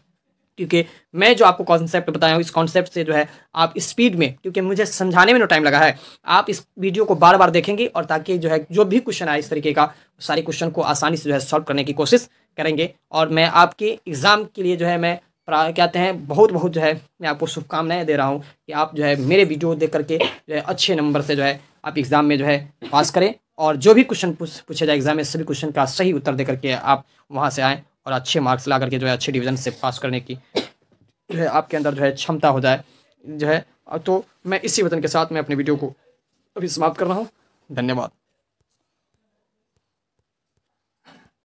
क्योंकि मैं जो आपको कॉन्सेप्ट बताया हूँ इस कॉन्सेप्ट से जो है आप स्पीड में, क्योंकि मुझे समझाने में नो टाइम लगा है, आप इस वीडियो को बार बार देखेंगे और ताकि जो है जो भी क्वेश्चन आए इस तरीके का सारे क्वेश्चन को आसानी से जो है सॉल्व करने की कोशिश करेंगे। और मैं आपके एग्ज़ाम के लिए जो है मैं कहते हैं बहुत जो है मैं आपको शुभकामनाएं दे रहा हूँ कि आप जो है मेरे वीडियो देख करके जो है अच्छे नंबर से जो है आप एग्ज़ाम में जो है पास करें, और जो भी क्वेश्चन पूछे जाए एग्जाम में सभी क्वेश्चन का सही उत्तर दे करके आप वहाँ से आएँ और अच्छे मार्क्स ला करके जो है अच्छे डिवीजन से पास करने की जो है आपके अंदर जो है क्षमता हो जाए जो है। तो मैं इसी वचन के साथ मैं अपने वीडियो को अभी समाप्त कर रहा हूँ। धन्यवाद।